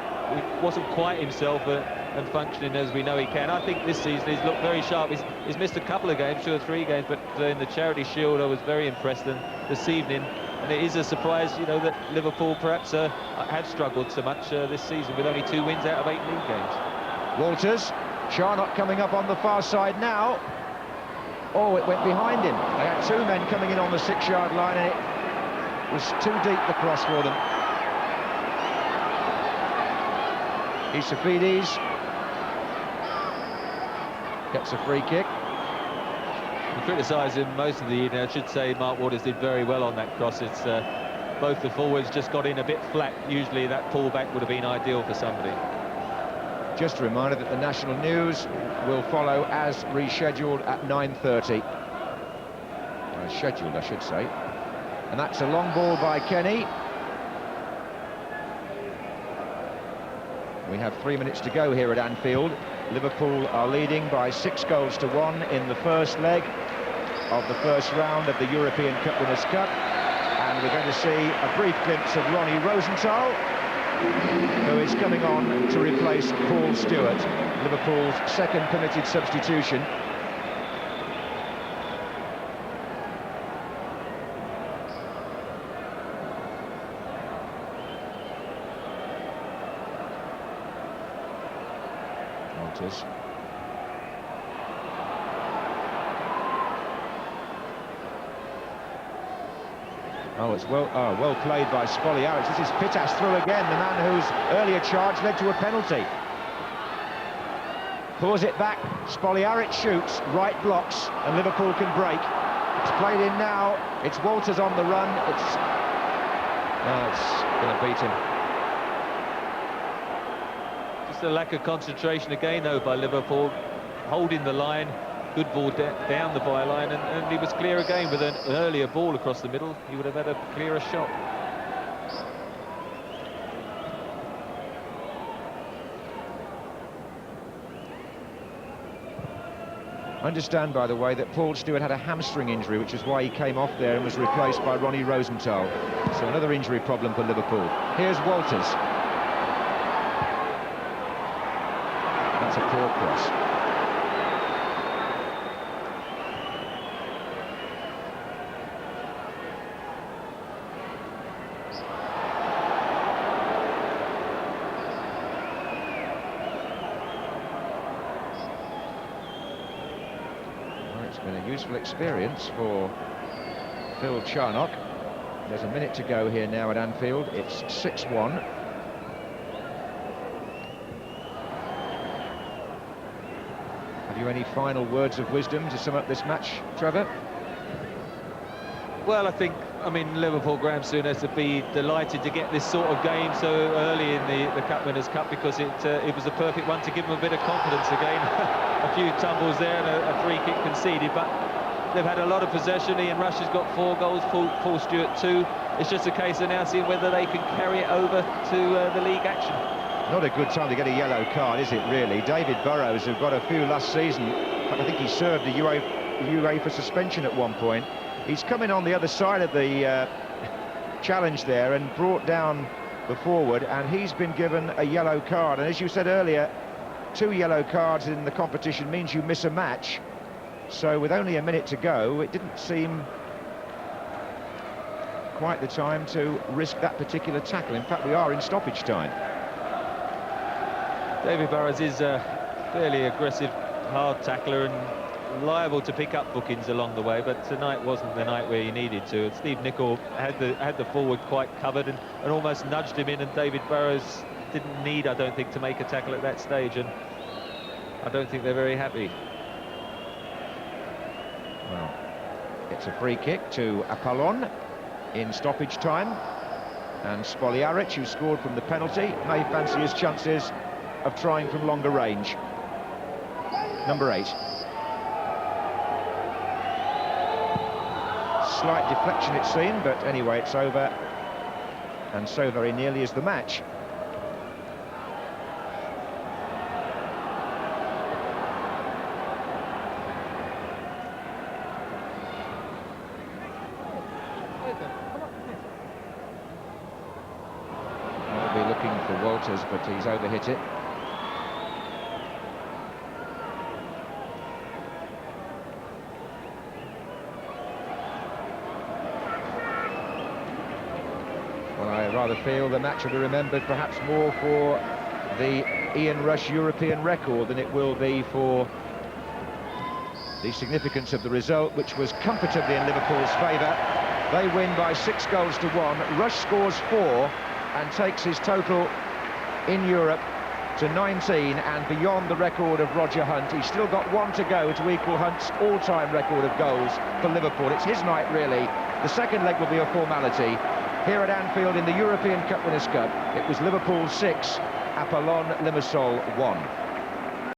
wasn't quite himself and functioning as we know he can. I think this season he's looked very sharp. He's missed a couple of games, 2 or 3 games, but in the Charity Shield I was very impressed, and this evening, and it is a surprise, you know, that Liverpool perhaps had struggled so much this season with only 2 wins out of 8 league games. Walters. Charnock coming up on the far side now. Oh, it went behind him. They had 2 men coming in on the 6-yard line, and it was too deep the cross for them. Isafides gets a free kick. You criticise him most of the evening. I should say Mark Waters did very well on that cross. It's both the forwards just got in a bit flat. Usually that pullback would have been ideal for somebody. Just a reminder that the national news will follow as rescheduled at 9:30. Scheduled, I should say. And that's a long ball by Kenny. We have 3 minutes to go here at Anfield. Liverpool are leading by 6-1 in the first leg of the first round of the European Cup Winners' Cup. And we're going to see a brief glimpse of Ronnie Rosenthal, who is coming on to replace Paul Stewart, Liverpool's second permitted substitution. Walters. Oh, it's well played by Spoliaric. This is Pittas through again, the man whose earlier charge led to a penalty. Pulls it back, Spoliaric shoots, right blocks, and Liverpool can break. It's played in now, it's Walters on the run, it's going to beat him. Just a lack of concentration again, though, by Liverpool, holding the line. Good ball down the byline, and he was clear again with an earlier ball across the middle. He would have had a clearer shot. Understand, by the way, that Paul Stewart had a hamstring injury, which is why he came off there and was replaced by Ronnie Rosenthal. So another injury problem for Liverpool. Here's Walters. That's a poor cross. It's been a useful experience for Phil Charnock. There's a minute to go here now at Anfield. It's 6-1. Have you any final words of wisdom to sum up this match, Trevor? Well, I mean, Liverpool, Graham Souness would be delighted to get this sort of game so early in the Cup Winners' Cup, because it was a perfect one to give them a bit of confidence again. A few tumbles there and a free kick conceded, but they've had a lot of possession. Ian Rush has got 4 goals, Paul Stewart 2. It's just a case of now seeing whether they can carry it over to the league action. Not a good time to get a yellow card, is it, really? David Burrows, who got a few last season, in fact, I think he served a UEFA suspension at one point. He's coming on the other side of the challenge there and brought down the forward, and he's been given a yellow card. And as you said earlier, 2 yellow cards in the competition means you miss a match. So with only a minute to go, it didn't seem quite the time to risk that particular tackle. In fact, we are in stoppage time. David Burrows is a fairly aggressive, hard tackler and liable to pick up bookings along the way, but tonight wasn't the night where he needed to. Steve Nicol had the forward quite covered and almost nudged him in, and David Burrows didn't need, I don't think, to make a tackle at that stage, and I don't think they're very happy. Well, it's a free kick to Apollon in stoppage time, and Spoljaric, who scored from the penalty, may fancy his chances of trying from longer range. Number 8. Slight deflection, it seemed, but anyway, it's over, and so very nearly is the match. I'll be looking for Walters, but he's overhit it. I rather feel the match will be remembered perhaps more for the Ian Rush European record than it will be for the significance of the result, which was comfortably in Liverpool's favour. They win by 6 goals to 1. Rush scores 4 and takes his total in Europe to 19 and beyond the record of Roger Hunt. He's still got 1 to go to equal Hunt's all-time record of goals for Liverpool. It's his night, really. The second leg will be a formality. Here at Anfield in the European Cup Winners' Cup, it was Liverpool 6, Apollon Limassol 1.